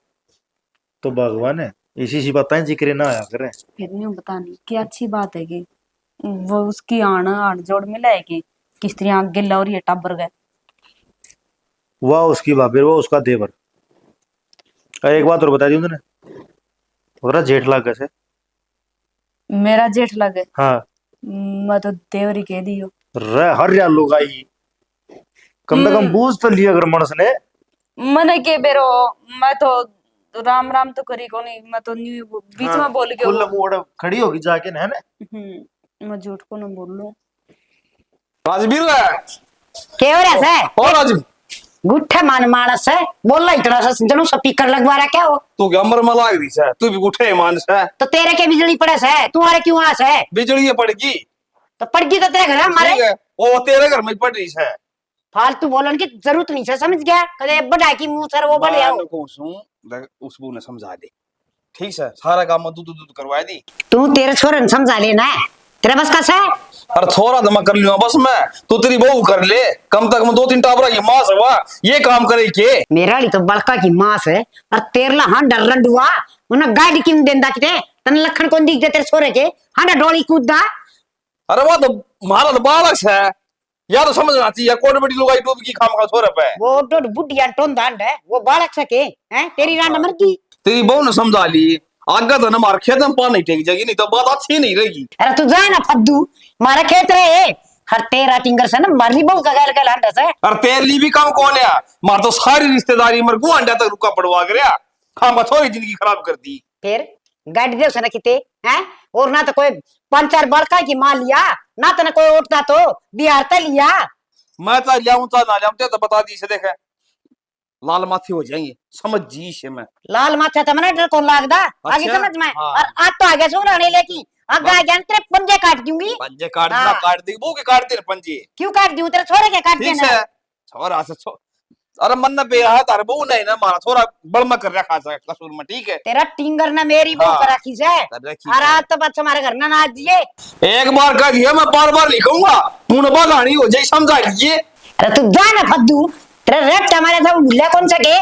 तो भगवान है इसी सी बातें जिक्र ना आया करे। फिर नहीं बता नहीं क्या अच्छी बात है कि वो उसकी आड़ जोड़ मिला है कि किस तरह आगे ला और ये टाबर गए। वाह उसकी भाभी वो उसका देवर। एक बात और बता दी उन्होंने उधर जेठ लाग से। मेरा जेठ लगे, हाँ मैं तो देवरी कह दी हो। रे हर यार लोग आई कम से कम बूझ तो लिया अगर मनस ने। मने के बेरो, मैं तो राम राम तो करी को नहीं, मैं तो न्यू बीच में बोल के खुला मुंह खड़ी होगी जाके ना है ना। मैं झूठ को ना बोल लूं। राजवीर के हो रहा है और राजवीर गुट्ठा मान मानस है बोल इतना सा जनू स्पीकर लगवा रहा क्या हो। तू क्या अमर में लाग रही है तू भी उठे मानस है। तो तेरे के बिजली पड़े से तुम्हारे क्यों आस है। बिजली पड़ेगी तो पड़गी तो तेरे घर है हमारे। ठीक है वो तेरे घर में पड़ रही है। फालतू बोलन की जरूरत नहीं है समझ गया कदे बड़ा की मुंह सर वो बढ़िया हो। उस बू ने समझा दे ठीक है सारा काम दूध दूध करवा दी। तू तेरे छोरे ने समझा लेना है तेरा बस का है। अरे छोरा तो मैं कर लियो बस मैं तू तेरी बहू कर ले कम तक मैं 2-3 टाबरा की मां हुआ ये काम करे के। मेरा ली तो बड़का की मास है और तेरला हाँ डर रंडुआ उन्हें गाड़ी क्यों देंदा किते तन लखन कौन दिख दे तेरे छोरे के हाँ डोली कूददा। अरे वो तो मारा तो बालक है या तो समझना चाहिए कोट बड़ी लुगाई डूब की खाम खा छोरे पे। वो तो बुढ़िया टोन दांड है वो बालक सके हैं तेरी रांड मर की। तेरी बहू ने समझा ली आगे तो ना मार खेत में पानी टेक जाएगी नहीं तो बात अच्छी नहीं रहेगी। अरे तू जाए ना फद्दू मारा खेत रहे हर तेरा टिंगर से ना मारली बहु का गैर गैर हंडा से। अरे तेरे लिए भी काम कौन है मार तो सारी रिश्तेदारी मर गु अंडा तक रुका पड़वा गया खाम थोड़ी जिंदगी खराब कर दी। फिर गाड़ी दे उसने किते हैं और ना तो कोई 5-4 बड़का की मां लिया ना तो ना कोई उठता तो बिहार तक लिया। मैं तो लियाऊं तो ना लियाऊं तो बता दी से देखे लाल माथी हो जाएंगे समझ जी से मैं लाल माथा तो मैंने डर को लागदा आगे समझ में। हाँ। और आज तो आगे सुन रहे लेकिन आगे आ गया तेरे पंजे काट दूंगी। पंजे काट हाँ। देना काट दी वो के काट दे पंजे क्यों काट दूं तेरे छोरे के काट ठीक देना। है छोरा से अरे मन न पे रहा तार बहू नहीं ना मारा छोरा बड़मा कर रखा था कसूर में ठीक है। तेरा टिंगर ना मेरी बहू हाँ। करा खींच है और आज तो बच्चा हमारे घर ना नाच दिए। एक बार कह दिया मैं बार लिखूंगा तूने बगानी हो जाए समझा लीजिए। अरे तू जा ना फद्दू तेरा रेट हमारे था भूलिया कौन सके।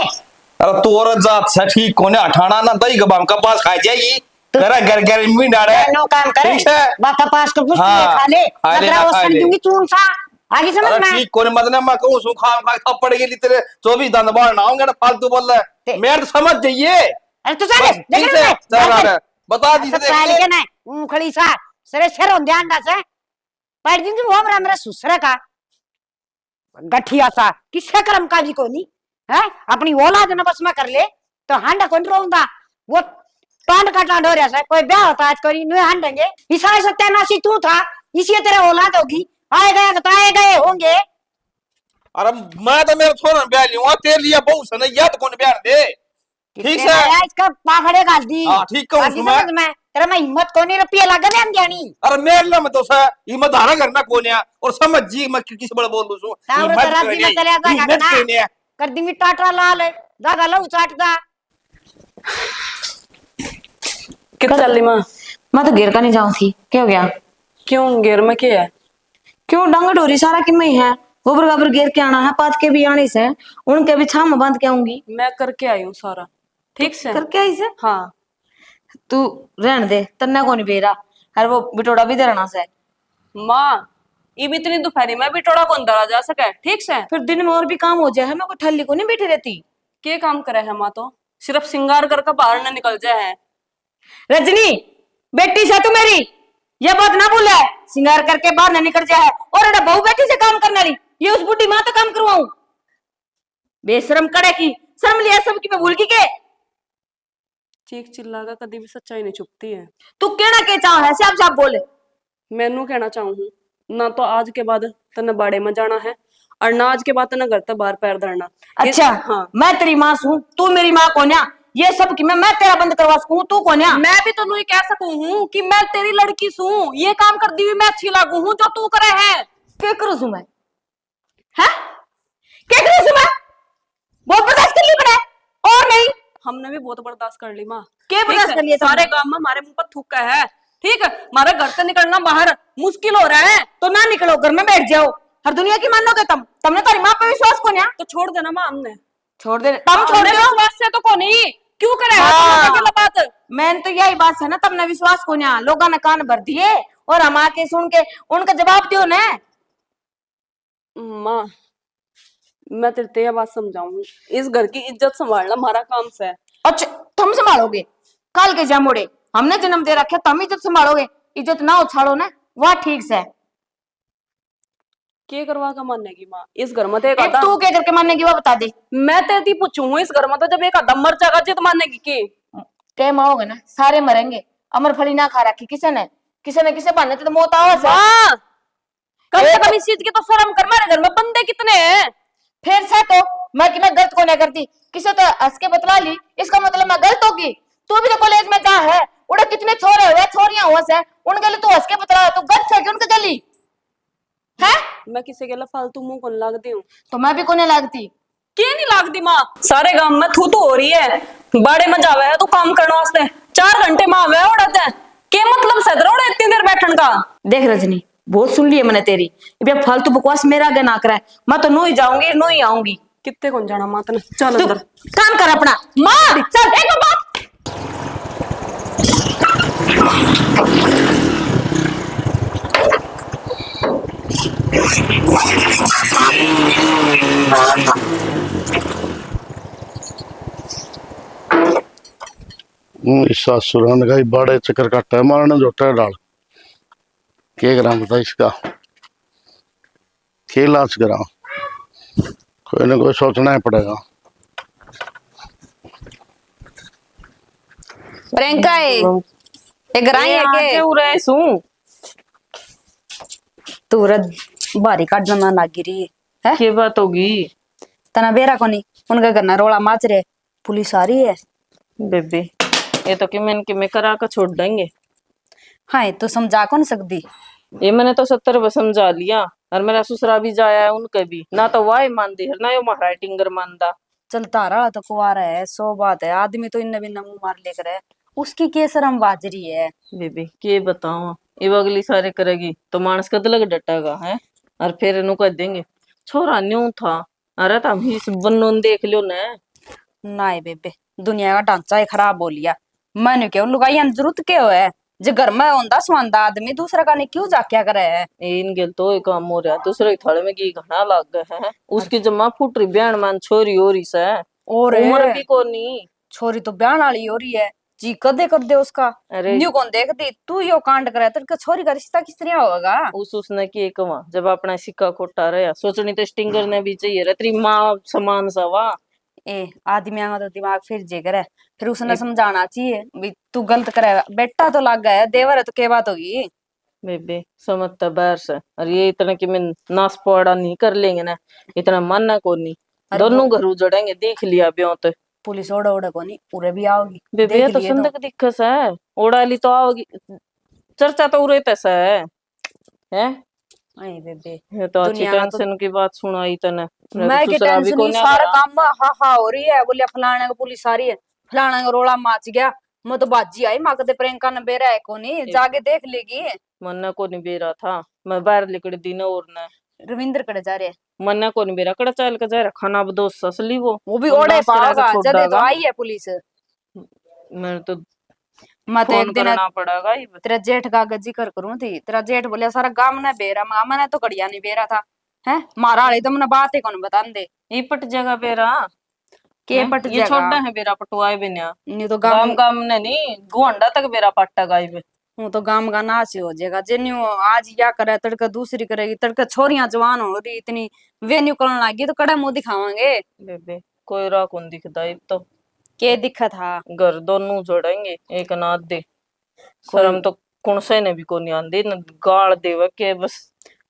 अरे तू और जात से ठीक कोने अठाना ना दही गबाम का पास खा जाएगी तेरा घर घर में डाले नो काम करे ठीक है बाका पास को कुछ हाँ, खा ले खा ले, नगरा ना वो खा सड़ ले। दूंगी चून सा आगे समझ अरे में। ठीक कोने मतलब मैं कहूं सु खाम खा थप्पड़ के लिए तेरे 24 दंद बाहर ना होंगे ना फालतू बोल रहा है मैं तो समझ जाइए। अरे तू चल ठीक है चल रहा है बता दी सब चाल के ना उखड़ी सा सरे शरो ध्यान दा से पढ़ दूंगी वो हमरा मेरा सुसरा का गठिया सा किसका कर्म का भी कोनी है अपनी औलाद न बस में कर ले तो हांडा कौन रोंदा वो टांड का टांड हो रहा है कोई ब्याह होता आज कोई नुए हांडेंगे ईसा सत्यानाशी तू था इसी तेरा औलाद होगी आए गए तो आए गए होंगे। अरे मैं तो मेरा छोरा ब्याह लिया तेरे लिए बहु सने या तो कौन ब्याह दे ठीक तेरा है यार इसका पाखड़े गाल दी हाँ ठीक कहूँ बाकी मैं समझ में तेरा में हिम्मत कोनी रुपया लगा ने हम जानी अरे मेरे लिए मैं तो सा हिम्मत धारा करना कौन है और समझ जी मैं किसी बड़ा बोल लूं तावरे तेरा जी में चले जा हिम्मत ना कहने है कर दी टाटा लाल दादा लऊ चाटदा कितना चल रही माँ? मैं तो घेर का नहीं जाऊं थी, क्या हो गया? क्यों घेर में क्या है? क्यों डांगा डोरी सारा कि में ही है, गोबर गाबर घेर के आना है, पात के भी आने से उनके भी छाम बांध के आऊंगी। मैं करके आई हूँ सारा ठीक से। करके आई से? हाँ तू रहने दे, तन्ना को नहीं बेरा, हर वो बिटोड़ा भी देना से। माँ ये भी इतनी दोपहरी में भी टोड़ा कौन दरा जा सके ठीक से। फिर दिन में और भी काम हो जाए, मैं कोई ठल्ली को नहीं बैठी रहती। क्या काम करे है माँ तो सिर्फ सिंगार करके बाहर न निकल जाए है। रजनी बेटी से तू मेरी ये बात ना भूले, सिंगार करके बाहर न निकल जाए और अरे बहू बेटी से काम करने वाली ये उस बुढ़ी माँ तो काम करवाऊं। बेशरम कड़े की शर्म लिया सब की मैं भूल की के। चीख चिल्ला का कभी भी सच्चाई नहीं छुपती है। तू कहना के चाह है साफ साफ बोले। मैनू कहना चाहूँ ना तो आज के बाद तने बाड़े में जाना है और ना आज के बाद तने घर तक बाहर पैर धरना। अच्छा हाँ मैं तेरी माँ हूँ, तू मेरी माँ कौन है? ये सब की मैं तेरा बंद करवा सकूं, तू कौन है? मैं भी तो नहीं कह सकूं हूँ कि मैं तेरी लड़की हूँ, ये काम कर दी हुई मैं अच्छी लागू हूँ जो तू करे है। क्या करूँ सु मैं? हैं? क्या करूँ सु मैं? बहुत बर्दाश्त कर ली मैंने और नहीं। हमने भी बहुत बर्दाश्त कर ली माँ। क्या बर्दाश्त कर लिया? सारे काम में हमारे मुंह पर थूका है ठीक है। हमारे घर से निकलना बाहर मुश्किल हो रहा है। तो ना निकलो, घर में बैठ जाओ, हर दुनिया की मानोगे तुमने तुम्हारी माँ पे विश्वास कौन है? तो छोड़ देना माँ हमने। छोड़ दे, तुम छोड़ दो। विश्वास से तो कौन ही क्यों करे हाँ। बात। मैंने तो यही बात है ना, तुमने विश्वास कौन है? लोगों ने कान भर दिए और हम आके सुन के उनका जवाब दियो ना। माँ मैं तेरे यह बात समझाऊंगी, इस घर की इज्जत संभालना हमारा काम से है। अच्छा तुम संभालोगे? कल के जा मोड़े हमने जन्म दे रखे, तुम इज्जत संभालोगे? इज्जत ना उछाड़ो ना, वह ठीक से। क्या करवा का मानने की माँ इस घर में तो एक एक तू क्या करके मानने की वो बता दे। मैं तेरी पूछूं इस घर में तो जब एक आधा मर जाएगा जित मानने की टाइम आओगे ना सारे मरेंगे, अमर फली ना खा रखी किसी ने किसे बहाने तो मौत आवाज है। हाँ कम से कम इस चीज की तो शर्म कर, मेरे घर में बंदे कितने हैं। फिर से तो मैं कि मैं गलत को नहीं करती, किसे तो हंस के बतला ली, इसका मतलब मैं गलत होगी। तू भी तो कॉलेज में जा है, उड़े कितने छोरे हुए छोरियां हुआ से उनके लिए तू हंस के बतला, तू गलत है कि उनके गली है? मैं किसी के लिए फालतू मुंह कौन लागती हूँ? तो मैं भी कोने लगती। क्या नहीं लागती माँ? सारे गांव में थू तो हो रही है, बाड़े में जावे है तो काम करने वास्ते 4 घंटे में आवे उड़ाते हैं। क्या मतलब सदर उड़े इतनी देर बैठन का? देख रजनी बहुत सुन ली है मैंने तेरी, ये फालतू बकवास मेरा आगे ना करे, मैं तो नो ही जाऊंगी नो ही आऊंगी। कितने कौन जाना माँ तने? चल तू अंदर काम कर अपना। माँ चल एक बात। इस सासुरान का ही बड़े चक्कर काटा है मारने जोटा डाल के करा बता इसका के इलाज करा, कोई ना कोई सोचना ही पड़ेगा। प्रियंका है एक राई है के उरे सू तू रद बारी काटना ना गिरी है क्या बात होगी? तना बेरा कोनी उनका घर रोला माच रहे पुलिस आ रही है। बेबे ये तो कि मैं करा कर छोड़ देंगे। हाँ तो समझा कौन सकती? ये मैंने तो 70 बार समझा लिया और मेरा ससुरा भी जाया है उनके भी, ना तो वाह मान दी ना यो महाराइटिंगर मानदा। चल तारा तो कुआरा है 100 बात है, आदमी तो इन भी नमू मार लेकर है, उसकी के शर्म बाजरी है। बेबी के बताओ ये अगली सारे करेगी तो मानस कद लग डटेगा है और फिर इन्हों कह देंगे छोरा न्यू था। अरे तुम ही बनों देख लो ना। नाई बेबे दुनिया का ढांचा ही खराब हो लिया। मैंने क्यों लुगाई जरूरत क्यों है जो घर में होंदा स्वांदा आदमी दूसरा का नहीं क्यों जाक्या करे है। इन गेल तो एक काम हो रहा दूसरे के थाले में घी घना लग गए है, उसकी जमा फुटरी बयान मान छोरी हो रही से और उम्र भी को नहीं छोरी तो ब्याह वाली हो रही है जी कदे कर दे उसका। अरे न्यू कौन देखती तू यो कांड करे तो छोरी का रिश्ता किस तरह होगा? उसने की एक वहां जब अपना सिक्का खोटा रहा सोचनी तो स्टिंगर ने भी चाहिए रे तेरी माँ समान सा वाह ए आदमियों का तो दिमाग फिर जे करे, फिर उसने समझाना चाहिए भी तू गलत करे, बेटा तो लग गया देवर है तो क्या बात होगी। बेबे समझता बाहर से, और ये इतना कि मैं नाश पौड़ा नहीं कर लेंगे ना, इतना मानना को नहीं। अरे दोनों घर उजड़ेंगे, देख लिया ब्यों तो। पुलिस ओड़ा ओड़ा को नहीं पूरे भी आओगी, बेबे ये देख तो लिए तो। संदक दिक्कत है, ओड़ाली तो आओगी, चर्चा तो उरे तैसा है। अरे बेबे ये तो अच्छी दुनिया का तो टेंशन की बात सुनाई तने। मैं के दूसरा भी टेंशन को ही नहीं सारा आता। काम में हा हा हो रही है, बोले फलाने को पुलिस आ रही है, फलाने को रोला माच गया, मैं तो बाजी आई माँ कदे प्रियंका ने बेरा है को नहीं जाके देख लेगी। मन्ना को नहीं बेरा था, मैं बाहर लिकड़ दी ना, और ना रविंद्र कड़े जा रहे हैं, मन्ना को नहीं बेरा कड़ा चाल का जा रहा खाना बदोस असली वो भी तुम ओड़े नाश करा के पाओगा छोड़ जदे तो डागा। आई है पुलिस। मेरे तो मैं तो फोन एक दिन करना पड़ेगा ही। तेरा जेठ का जिक्र करूं थी, तेरा जेठ बोले सारा गांव ने बेरा, मैंने तो कड़िया नहीं बेरा था है मारा वाले तो मैंने बात ही कौन बता दे ये पट जगह बेरा के पट ये छोड़ा जाएगा। है बेरा पटवाए बिना, नहीं तो गाम गांव गाम ने नहीं गुआंडा तक बेरा पट्टा गाई बे। हूं तो गांव का नाश ही हो जाएगा जिन्यू आज या करे तड़का दूसरी करेगी, तड़का छोरियां जवान हो रही इतनी वे न्यू करने लगी तो कड़ा मुंह दिखावांगे। बेबे कोई राह कौन दिखता है तो, के दिक्कत था घर दोनों जोड़ेंगे एक नाथ दे, शर्म तो कौन से ने भी को नहीं आंदी न गाल देवे के बस।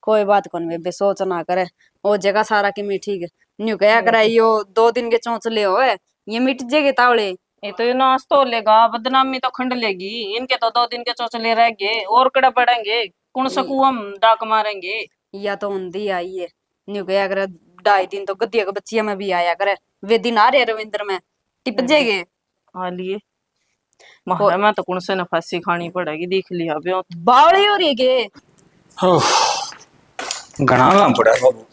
कोई बात कौन बेबे सोच ना करे, वो जगह सारा की मी ठीक न्यू कया करे यो 2 दिन के चौंचले होए ये मिट जेगे तावले। ये तो ये नाश तो लेगा, बदनामी तो खंड लेगी, इनके तो 2 दिन के चौचले रह गए और कड़ा पड़ेंगे, कौन सा कुआं हम डाक मारेंगे। या तो उन्दी आई है न्यू कया करे 2.5 दिन तो गद्दिया के बच्चिया में भी आया करे, वे दिन आ रहे रविंद्र में टिप जेगे। हाँ लिए महारा में तो कौन से न फांसी खानी पड़ेगी, देख लिया ब्यों तो। बावड़ी हो रही गे घना काम पड़ा बाबू,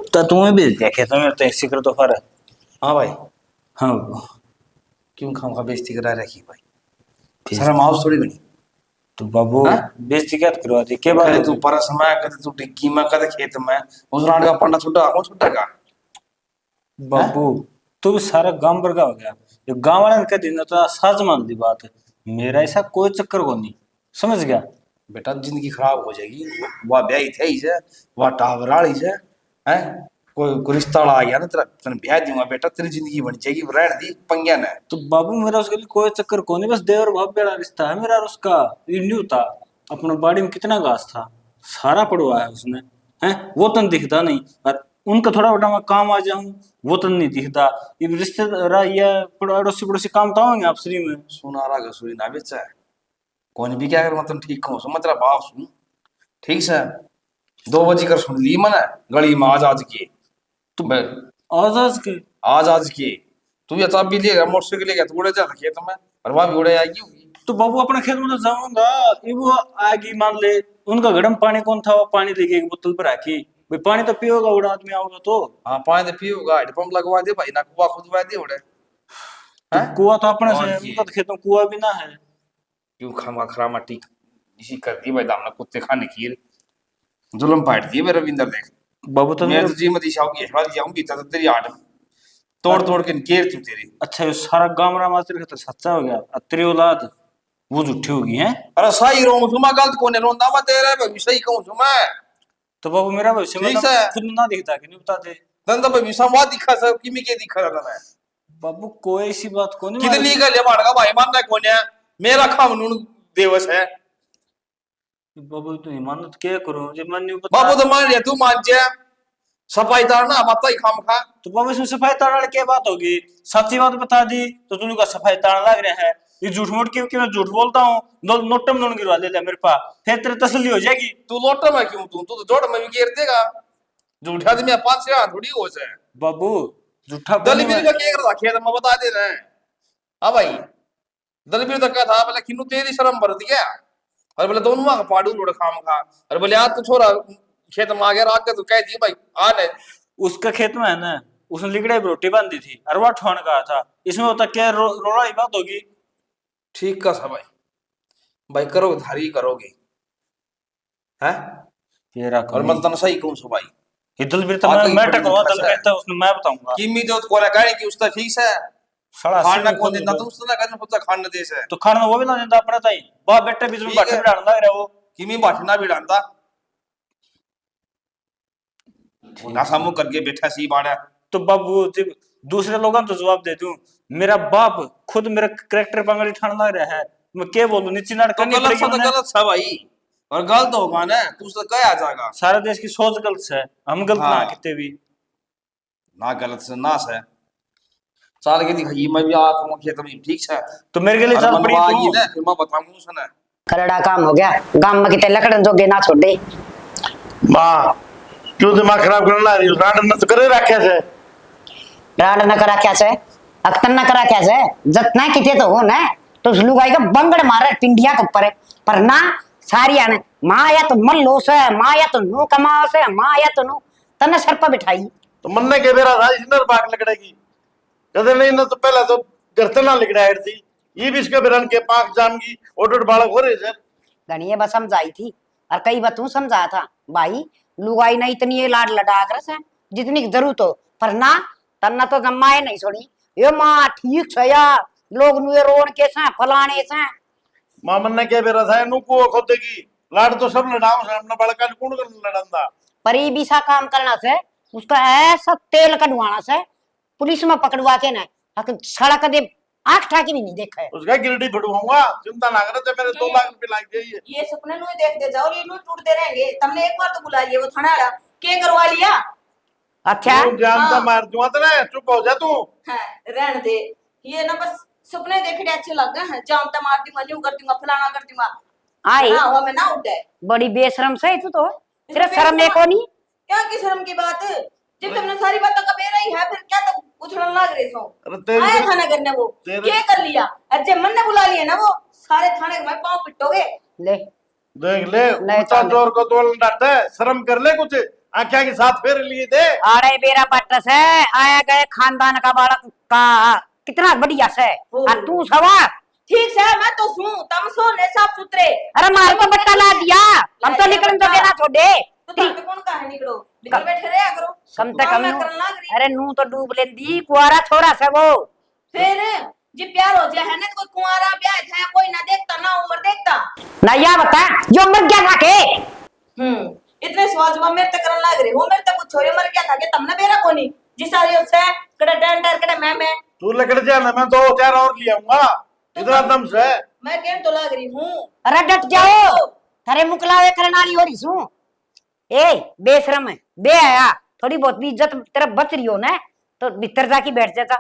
तो तुम्हें भेज दिया खेतों में तो ऐसी कर तो फर। हाँ भाई, हाँ बाबू। क्यों खाम खा बेइज्जती करा रखी भाई, सारा माउस थोड़ी बनी। तो बाबू बेइज्जती क्या करवा दी, क्या बात कदे है तू परस में, कदे तू टिक्की में, कदे खेत में, उस रात का पंडा छुट्टा कौन छुट्टा का। बाबू तू भी सारा गांव भर का हो गया, जो गांव वाले ने कह दी ना तो सच मान दी बात है, मेरा ऐसा कोई चक्कर को नहीं, समझ गया। बेटा जिंदगी खराब हो जाएगी, वह ब्याह थे ही से, वह टावराली से हैं, कोई रिश्ता आ गया ना तेरा, तने ब्याह दूंगा बेटा, तेरी जिंदगी बन जाएगी, रहन दी पंग्या ने। तो बाबू मेरा उसके लिए कोई चक्कर को नहीं, बस देवर भाव बेड़ा रिश्ता है मेरा और उसका। ये न्यू था, अपना बाड़ी में कितना घास था सारा पड़वा है उसने, है वो तन दिखता नहीं, और उनका थोड़ा बड़ा मैं काम आ जाऊं वो तन नहीं दिखता। ये रिश्तेदार या अड़ोसी पड़ोसी काम तो होंगे आप श्री में। सुनारा का सुई ना बेचा है, कौन भी क्या कर मतलब ठीक कहूँ सो, मतलब बाप सुन ठीक से 2 बजे कर सुन ली मैंने गली में आज की, तो मैं आज के आज की तू ये चाबी लेगा मोटरसाइकिल लेगा तो उड़े जा खेत में, और वहां भी उड़े आएगी होगी। तो बाबू अपने खेत में तो जाऊंगा, ये वो आगे मान ले उनका घड़म पानी कौन था, वो पानी लेके एक बोतल पर रखी, भाई पानी तो पियोगा उड़ा आदमी आओगा तो। हाँ पानी तो पियोगा, हेडपंप लगवा दे भाई ना, कुआ खुदवा दे उड़े। तो कुआ तो अपने से और है, ये- उनका तो खेतों में कुआ भी ना है। क्यों खामा खरा मट्टी इसी कर दी भाई, दामना कुत्ते खाने की जुल्म पाट दिए मेरे रविंदर देख। बाबू तो मैं तो जी मत दिशाओ की हमारी जाऊं भी तो तेरी आड़ तोड़ तोड़ के घेर तू तेरी। अच्छा ये सारा गामरा मास्टर का तो सच्चा हो गया, अब तेरी औलाद वो झूठी होगी है। अरे सही रो सुमा गलत कोने रोंदा मैं तेरे भाई सही कहूं सुमा। तो बाबू मेरा भविष्य ठीक मतलब है। खुद ना दिखता कि नहीं बताते। तंदा भाई संवाद दिखा सब किमी के दिखा रहा मैं। बाबू कोई ऐसी बात को नहीं कितनी गल मार का भाई मान कोने मेरा कानून देवस है। बाबू तू इमानत क्या करो जब मन नहीं पता। बाबू तो मान लिया तू मान जा सफाई तारना मत ही खाम खा। तो बाबू इसमें सफाई तारने वाली क्या बात होगी, सच्ची बात बता दी तो तूने का सफाई तारना लग रहा है। ये झूठ मूठ क्योंकि मैं झूठ बोलता हूँ, नोटम नोट गिरवा ले मेरे पास, फिर तेरी तसल्ली हो जाएगी। तू लोटा में क्यों तू तो जोड़ में भी घेर देगा, झूठा आदमी 5 से थोड़ी हो से। बाबू झूठा दलबीर का क्या कर रखा है मैं बता दे रहे हैं। हाँ भाई दलबीर तक का था बोले किन्नू तेरी शर्म भर दिया, और बोले दोनों का पाड़ू लोड़ खाम खा, और बोले आज तो छोरा खेत में आ गया रात के तो कह दी भाई आ ले। उसका खेत में है ना, उसने लिगड़े पे रोटी बांधी थी और वह ठोन कहा था, इसमें होता क्या रोड़ा ही बात होगी। ठीक का सा भाई भाई करो धारी करोगे हैं और मत तना सही कहूं सो भाई हिदल भी तो मैं टकवा दल कहता उसने मैं बताऊंगा किमी जो कोरा कहने की उसका ठीक है साला खाना कौन देता तुम सुना कहने खुद खाना दे से तो खाना वो भी ना देता अपना ताई बाप बेटे बीच में बैठे बिठाने लग रहा वो किमी बैठना भी डांता ना सामू करके बैठा सी बाड़ा तो बाबू जब दूसरे लोगों तो जवाब दे दूं, मेरा बाप खुद मेरा करेक्टर पंगड़ी ठान लग रहा है, मैं क्या बोलूं, नीचे नाट तो करनी गलत पड़ेगी सा तो उन्हें। गलत सा भाई, और गलत होगा ना तू तो कह आ जाएगा। सारा देश की सोच गलत है, हम गलत ना हाँ। कितने भी। ना गलत से ना से चाल के दिखाई मैं भी आ कहूं खेत में ठीक है, तो मेरे के लिए अरे चल पड़ी मनवा तू। गई ना फिर मैं बताऊंगा उसने। करड़ा काम हो गया, गांव में कितने लकड़न जोगे ना छोड़ दे। माँ क्यों दिमाग खराब करना रही, राड न तो करे रखे से। राड न करा क्या से, अख्तर न करा क्या से, जतना किते तो हो ना, तो उस लुगाई का बंगड़ मारे पिंडिया के ऊपर है। पर ना सारी आने माँ या तो मल्लो से, माँ या तो नु कमाओ से, माँ या तो नु तने सर पर बिठाई। तो मन ने के बेरा था इधर बाग लकड़ेगी कदर नहीं ना, तो पहले तो घर ना लिकड़ा थी, ये भी इसके बिरन के पाक जामगी ओटोट बालक हो रहे सर। गणिये बस समझाई थी, और कई बार तू समझाया था भाई, लुगाई ना इतनी ये लाड लड़ा कर से जितनी की जरूरत हो, पर ना तन्ना तो जमाए नहीं छोड़ी। ये माँ ठीक है या लोग नुए रोड के से फलाने से। माँ मन ने के बेरा था नुको खोदेगी, लाड तो सब लड़ाऊं से, अपना बड़का कौन कर लड़ंदा। पर ये भी सा काम करना से, उसका ऐसा तेल कटवाना से पुलिस में पकड़वा के ना, सड़क दे आंख ठाकी भी नहीं देखा है। उसका गिरडी फड़वाऊंगा, चिंता ना करे, तो मेरे 2 लाख रुपए लाग जाइए। ये सपने नु देख दे जाओ, ये नु टूटते रहेंगे। तुमने एक बार तो बुला लिया वो थाना वाला, के करवा लिया? अच्छा तू जानता हाँ। मार दूंगा तेरे, चुप हो जा तू। हाँ, रहने दे। ये ना बस सपने देखने अच्छे लग गए हैं, जानता मार दूंगा, न्यू कर दूंगा, फलाना कर दूंगा। आई हाँ, हवा में ना उड़ जाए। बड़ी बेशरम से तू तो, तेरा शर्म है को नहीं? क्या की शर्म की बात है? जब तुमने सारी बातों का बेरा ही है, फिर क्या तो उछलने लग रहे सो? अरे तेरे आया थाना करने वो, क्या कर लिया? अच्छे मन ने बुला लिया ना वो, सारे थाने के भाई पाँव पिटोगे। ले देख ले, नहीं उल्टा तो चोर को तोड़ डालता है, शर्म कर ले कुछ, आंखें के साथ फेर लिए दे। अरे बेरा बटस है, आया गए खानदान का बालक का कितना बढ़िया से, और तू सवा ठीक है, मैं तो सुन, तुम सो ने साफ सुथरे। अरे मार को बट्टा ला दिया, हम तो निकल तो देना छोड़े। तो ताते कौन का है निकलो, निकल बैठे रहे करो। कम से काम कम ना करन लाग रही। अरे नू तो डूब लेंदी, कुआरा छोरा से वो। फिर जी प्यार हो जाए है ना, कोई कुंवारा ब्याह था, कोई ना देखता ना उम्र देखता। ना या बता जो मर गया था के। इतने सवाल जवाब मेरे तक करन लाग रहे हो, मेरे तक कुछ छोरे मर गया था के तुमने बेरा कोनी जिस सारी उससे कड़े डंडर कड़े मैं तू लकड़ जा ना, मैं 2-4 और ले आऊंगा, इतना दम से। मैं कहन तो लाग रही हूं। अरे डट जाओ, थारे मुकलावे करने वाली हो रही सू। ए बेशरम है, बे आया थोड़ी बहुत भी इज्जत तेरा बच रही हो ना, तो भीतर जाके बैठ जाता।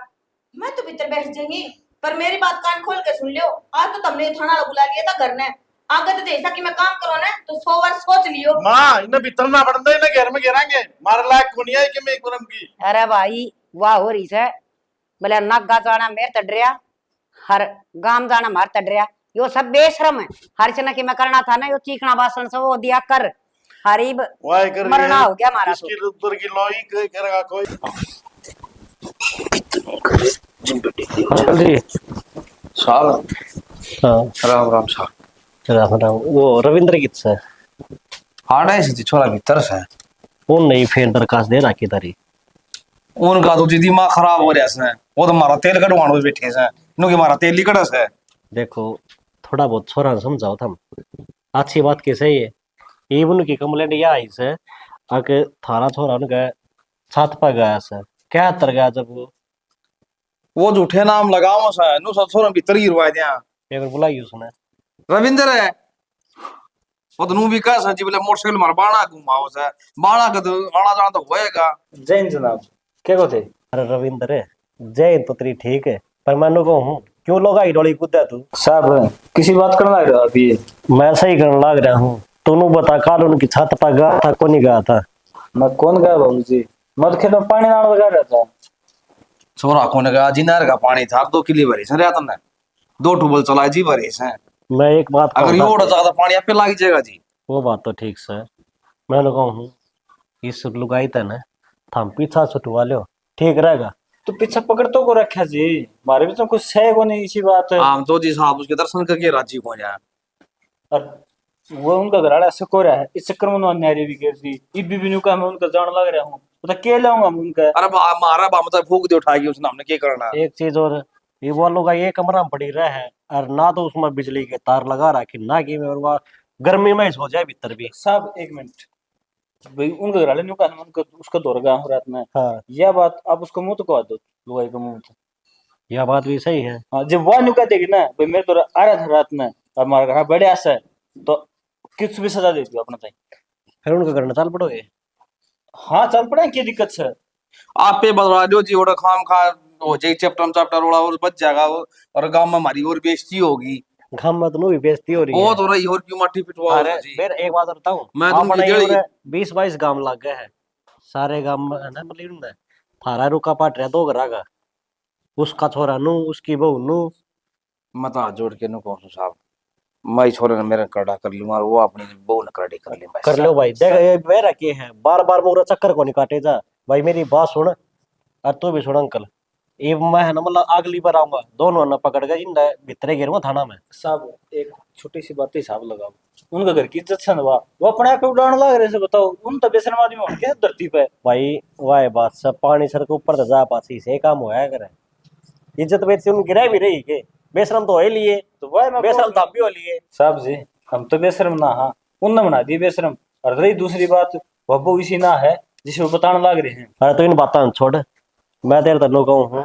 मैं तो भीतर बैठ जाएंगी, पर मेरी बात कान खोल के सुन लियो। आज तो तुमने थाना बुला लिया था घर ने, आगे तो जैसा कि मैं काम करो ना तो 100 बार सोच लियो। माँ इन्हें भीतर ना पड़ता, इन्हें घर में गिराएंगे, मारे लायक को नहीं है कि मैं एक गुरम की। अरे भाई वाह हो रही से, भले नागा जाना मेरे तड रहा, हर गांव जाना मार तड रहा, यो सब बेशरम है। हर चना की मैं करना था ना, यो चीखना बासन सब वो दिया कर, हरीब वाह कर मरना हो गया हमारा तो। इसकी ऊपर की लोई कोई करेगा कोई। जी साहब हाँ राम राम साहब। राम राम। वो रविंद्र कित से हाँ सी छोरा भीतर से वो नहीं फिर दरखास्त दे रखी तारी। उनका तो जी दिमाग खराब हो रहा है, वो तो मारा तेल कटवाने पे बैठे से, इन्होंने मारा तेल ही कटा से। देखो थोड़ा बहुत छोरा ने समझाओ थम, अच्छी बात कैसे है ये उनकी कंप्लेंट यह आई से आके थारा छोरा उनका छत पर गया से, क्या तर गया जब वो झूठे नाम लगाओ से नु छोरा भीतर गिरवा दिया। एक बार बुलाई उसने रविंद्र है वो तो नू भी कह सा जी बोले मोटरसाइकिल मार बाणा घुमाओ से, बाणा का तो आना जाना तो होएगा। जैन जनाब क्या कहते? अरे रविंद्र है जय तो तेरी ठीक है, पर मैं कहूँ क्यों लोग आई डोली कूदा तू साहब किसी बात करना लग रहा अभी? मैं सही करने लग रहा हूँ, तू बता काल उनकी छत पर गया था को नहीं गया था? मैं कौन गया बाबू जी, मैं तो खेत में पानी नाल लगा रहा था। छोरा कोने का जिनार का पानी था, 2 किले भरे से रहता ने, 2 ट्यूबवेल चलाए जी भरे से। मैं एक बात अगर कहूँ ये ज्यादा पानी आप पे लाग जाएगा जी। वो बात तो ठीक से मैं कहूँ इस लुगाई था ना थम पीछा छुटवा लो ठीक रहेगा। तो पीछा पकड़ तो को रखा जी, मारे भी तो कुछ है को नहीं इसी बात है। हम तो जी साहब उसके दर्शन करके राजी हो जाए। और वो उनका घराड़ा ऐसे को रहा है, इस चक्कर में उन्होंने न्यारी भी कर दी, इब भी न्यू का मैं उनका जान लग रहा हूँ, तो क्या लाऊंगा मैं उनका? अरे मारा बाम तो फूक दे उठाएगी उसने, हमने क्या करना। एक चीज और ये वो लोग ये कमरा में पड़ी रहे हैं और ना तो उसमें बिजली के तार लगा रखी ना कि और वह गर्मी में सो जाए भीतर भी। साहब एक मिनट, भाई उनका घर वाले न्यू का उनका उसका दौर गाँव रात में। हाँ यह बात आप उसको मुंह तो कह दो, लुगाई का मुंह तो। यह बात भी सही है। हाँ जब वो न्यू कहते कि ना भाई मैं तो आ रहा था रात में और हमारा घर बड़े आशा है, तो किस भी सजा देती हो अपना ताई। फिर उनका घर नचाल पड़ोगे। हाँ चल पड़ा, क्या दिक्कत है। आप पे बदला दो जी, ओड़ा खाम खा हो जाए चैप्टर चैप्टर ओड़ा और बच जाएगा और गांव में हमारी और बेइज्जती होगी। घम मत नु भी बेइज्जती हो रही है। बहुत हो रही और क्यों माटी पिटवा अरे जी। फिर एक बात बताऊं, मैं तुम अपने जड़ी 20-22 गांव लग गए हैं, सारे गांव में है ना, मतलब ना थारा रुका पाट रहा 2 घर का, उसका छोरा नु उसकी बहू नु। मत हाथ जोड़ के नु कौन साहब, मैं छोरे ने मेरे कड़ा कर लूंगा और वो अपनी बहू ने कड़ी कर ली बस। कर लो भाई, देख ये मेरा के है, बार बार मोरा चक्कर को नहीं काटे जा भाई, मेरी बात सुन और तू भी सुन अंकल। ये मैं है ना मतलब अगली बार आऊंगा, दोनों ना पकड़ के इन भीतरे गिरूंगा थाना में। साहब एक छोटी सी बात हिसाब लगाओ, उनका घर की इज्जत से नवा वो अपने आप पे उड़ान लग रहे से, बताओ उन तो बेशर्म आदमी होंगे क्या धरती पे। भाई वाह बात सब पानी सर के ऊपर जा पासी से काम होया करे, इज्जत बेच से उन गिरा भी रही के बेशरम तो हो ही लिए, तो वह मैं बेशरम तो आप भी हो लिए। साहब जी हम तो बेशर्म ना, हाँ उनने बना दी बेशर्म। और रही दूसरी बात, वो इसी ना है जिसे वो बताने लग रहे हैं। अरे तो इन बातों छोड़, मैं तेरे तक कहूँ हूँ,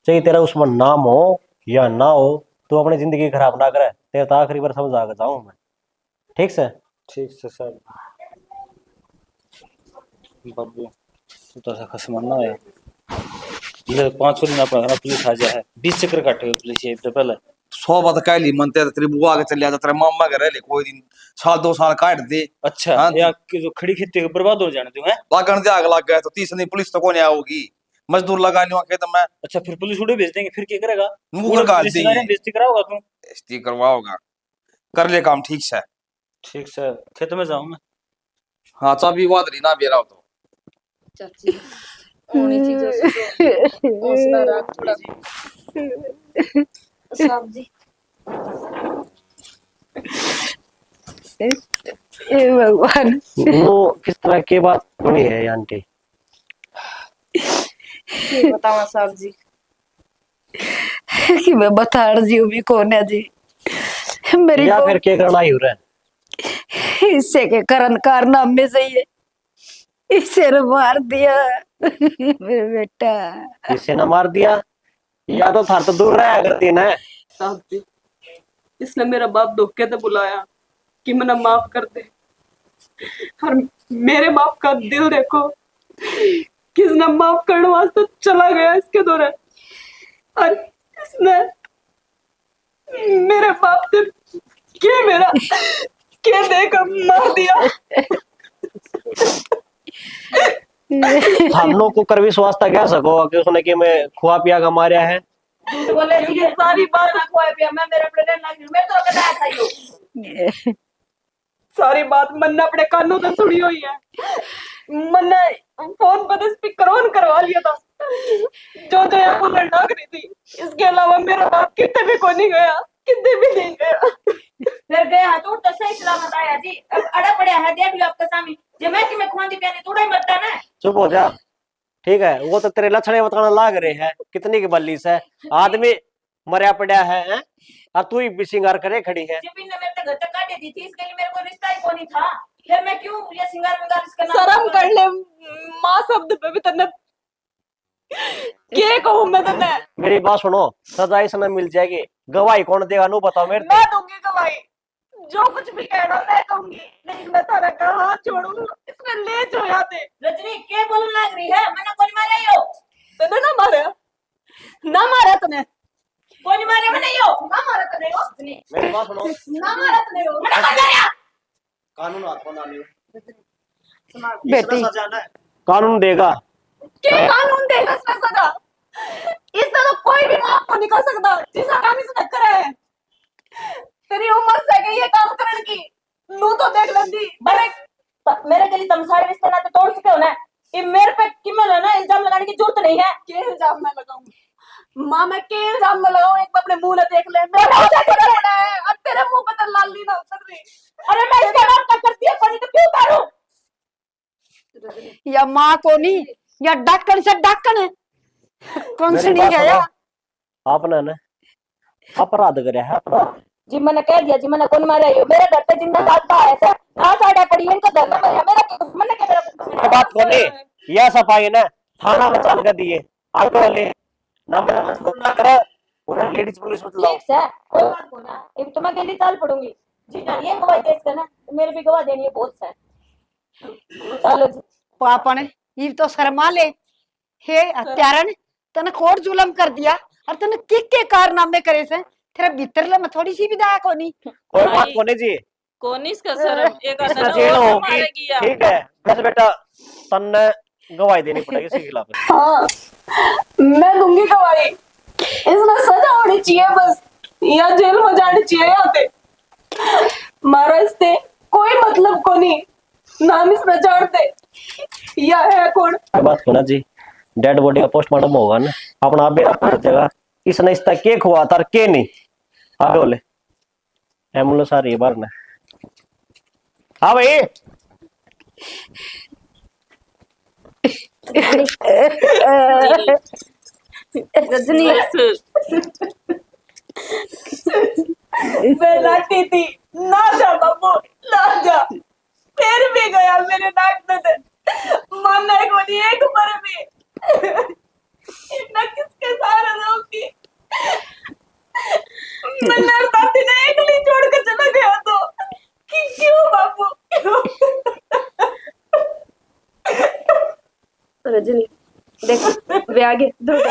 चाहे तेरा उसमें नाम हो या ना हो, तो अपनी जिंदगी खराब ना करे, तेरे तो आखिरी बार समझा के जाऊं मैं, ठीक से। ठीक से साहब। बाबू तू तो ऐसा खसमान ना है, ले 5 दिन अपना घर पुलिस आ जाए 20 चक्कर काटे पुलिस ये तो पहले। 100 बात कह ली मनते तेरी बुआ के चले जा, तेरे मामा के रह ले कोई दिन साल 2 साल काट दे। अच्छा हाँ, या कि जो खड़ी खेती के बर्बाद हो जाने तू है। लागण दे आग लग गए तो 30 दिन पुलिस तो कौन आओगी, मजदूर लगा लियो खेत में। अच्छा फिर पुलिस उड़े भेज देंगे, फिर क्या करेगा। मुंह काट देंगे, बेइज्जती कराओगा तू। बेइज्जती करवाओगा, कर ले काम ठीक से। ठीक से खेत में जाऊं मैं। हाँ चाबी वादरी ना बेरा हो तो चाची होनी चीजों से हौसला रख थोड़ा। साहब जी हे भगवान, वो किस तरह की बात हुई है आंटी। ये बतावा साहब जी। कि मैं बता रही हूँ भी कौन है जी, मेरी या फिर क्या करना ही हो रहा है। इससे के करण कारनामे सही है, इसे ने मार दिया मेरे बेटा। इसे ना मार दिया या तो थार तो दूर रहा करती ना। साहब जी इसने मेरा बाप धोखे से बुलाया कि मना माफ कर दे, और मेरे बाप का दिल देखो किसने माफ करने वास्ते चला गया इसके दौरे, और इसने मेरे बाप से के देकर मार दिया। थानों को कर विश्वास था क्या सको कि उसने कि मैं खुआ पिया का मारा है। बोले जी ये सारी बात ना खोए पे मैं मेरे अपने ना मैं तो कहता था यो सारी बात मन ने अपने कानों से सुनी हुई है, मन ने फोन पर स्पीकर ऑन करवा लिया था, जो जो यहाँ बोलने लग रही थी। इसके अलावा मेरा बाप कितने भी कोई नहीं गया, कितने भी नहीं गया। फिर गया तो सही सलामत आया जी, अब अड़ा पड़ा है देख लो आपके सामने जे मैं कि मैं खुआंदी प्यानी थोड़ा ही मरता ना। चुप हो जा, ठीक है। वो तो तेरे लक्षण बताना लाग रहे हैं कितनी की बल्ली से आदमी मरिया पड़ा है और तू ही श्रृंगार करे खड़ी है। जब इन्होंने मेरे तक घर तक काटे दी थी, इसके लिए मेरे को रिश्ता ही कोई नहीं था, फिर मैं क्यों ये सिंगार विंगार इसका नाम शर्म कर ले, माँ शब्द पे भी तन्ने के कहूँ मैं तन्ने। मेरी बात सुनो, सजा इसने मिल जाएगी, गवाही कौन देगा नु बताओ मेरे। मैं दूंगी गवाही, जो कुछ भी कहना मैं कहूंगी, लेकिन मैं तारा का हाथ छोड़ू, इसमें ले जो याद है। रजनी के बोलने लग रही है, मैंने कौन मारा यो तने ना मारा तने कौन मारे मैंने यो ना मारा तने यो रजनी मेरी बात सुनो, ना मारा तने यो मैंने कौन मारा। कानून हाथ में ना लियो, बेटी सजा ना कानून देगा। के कानून देगा इसमें सजा, इससे तो कोई भी माफ को निकल सकता जिसका काम इसने करा है। तेरी उम्र से गई ये काम करने की, नू तो देख लेंदी। मेरे के लिए तुम सारे रिश्ते नाते तोड़ चुके हो ना, ये मेरे पे किमल है ना, इल्जाम लगाने की जरूरत नहीं है। के इल्जाम मैं लगाऊं माँ, मैं के इल्जाम में लगाऊं, एक अपने मुंह ने देख ले, मेरा बड़ा है और तेरे मुंह पे तो लाली ना उतर रही। अरे मैं इसके बाप का करती है पानी तो क्यों उतारूं। या माँ को नहीं या ढक्कन से ढक्कन है, कौन से नहीं गया। आपने ना अपराध करे है, अपराध जी मैंने कह दिया जी मैंने कौन मारा यो मेरा डरते जिंदा साथ है सर ना साड़ा पड़ी इनको धरना मेरा मैंने क्या मेरा बात कोने यह सफाई ना थाना में चल कर दिए आगे वाले ना ना करे पूरा लेडीज पुलिस में लाओ ठीक है कोई बात को ना ये तो मैं अकेली चाल पड़ूंगी जी ना ये गवाही देश का ना तो मेरे भी गवाह देनी है बहुत है चलो जी पापा ने ये तो शर्मा ले हे हत्यारण तने खोर जुलम कर दिया और तने के कारनामे करे से तेरा भीतर में थोड़ी सी भी दया कोनी कोई बात कोने जी कौन इसका शर्म एक इसका आदमी जेल और होगी मारेगी या ठीक है बस बेटा तन्ने गवाही देनी पड़ेगी इसके खिलाफ हाँ मैं दूंगी गवाही इसमें सजा होनी चाहिए बस या जेल में जानी चाहिए यहाँ पे मारा इससे कोई मतलब को नहीं नाम इसमें जानते या है कौन बात कोना जी डेड बॉडी का पोस्टमार्टम होगा ना अपना आप बेरा पड़ जाएगा इसने इस तक के खुआ था के नहीं आगे बोले एम्बुलेंस आ रही है बाहर में हाँ भाई रजनी मैं नाटी थी ना जा बाबू ना जा फिर भी गया मेरे नाक में मानना को नहीं एक उम्र में इतना किसके सहारा रहूंगी मैं लड़ती ने एकली छोड़ कर चला गया तो कि क्यों बाबू क्यों रजनी देख वे आगे दूर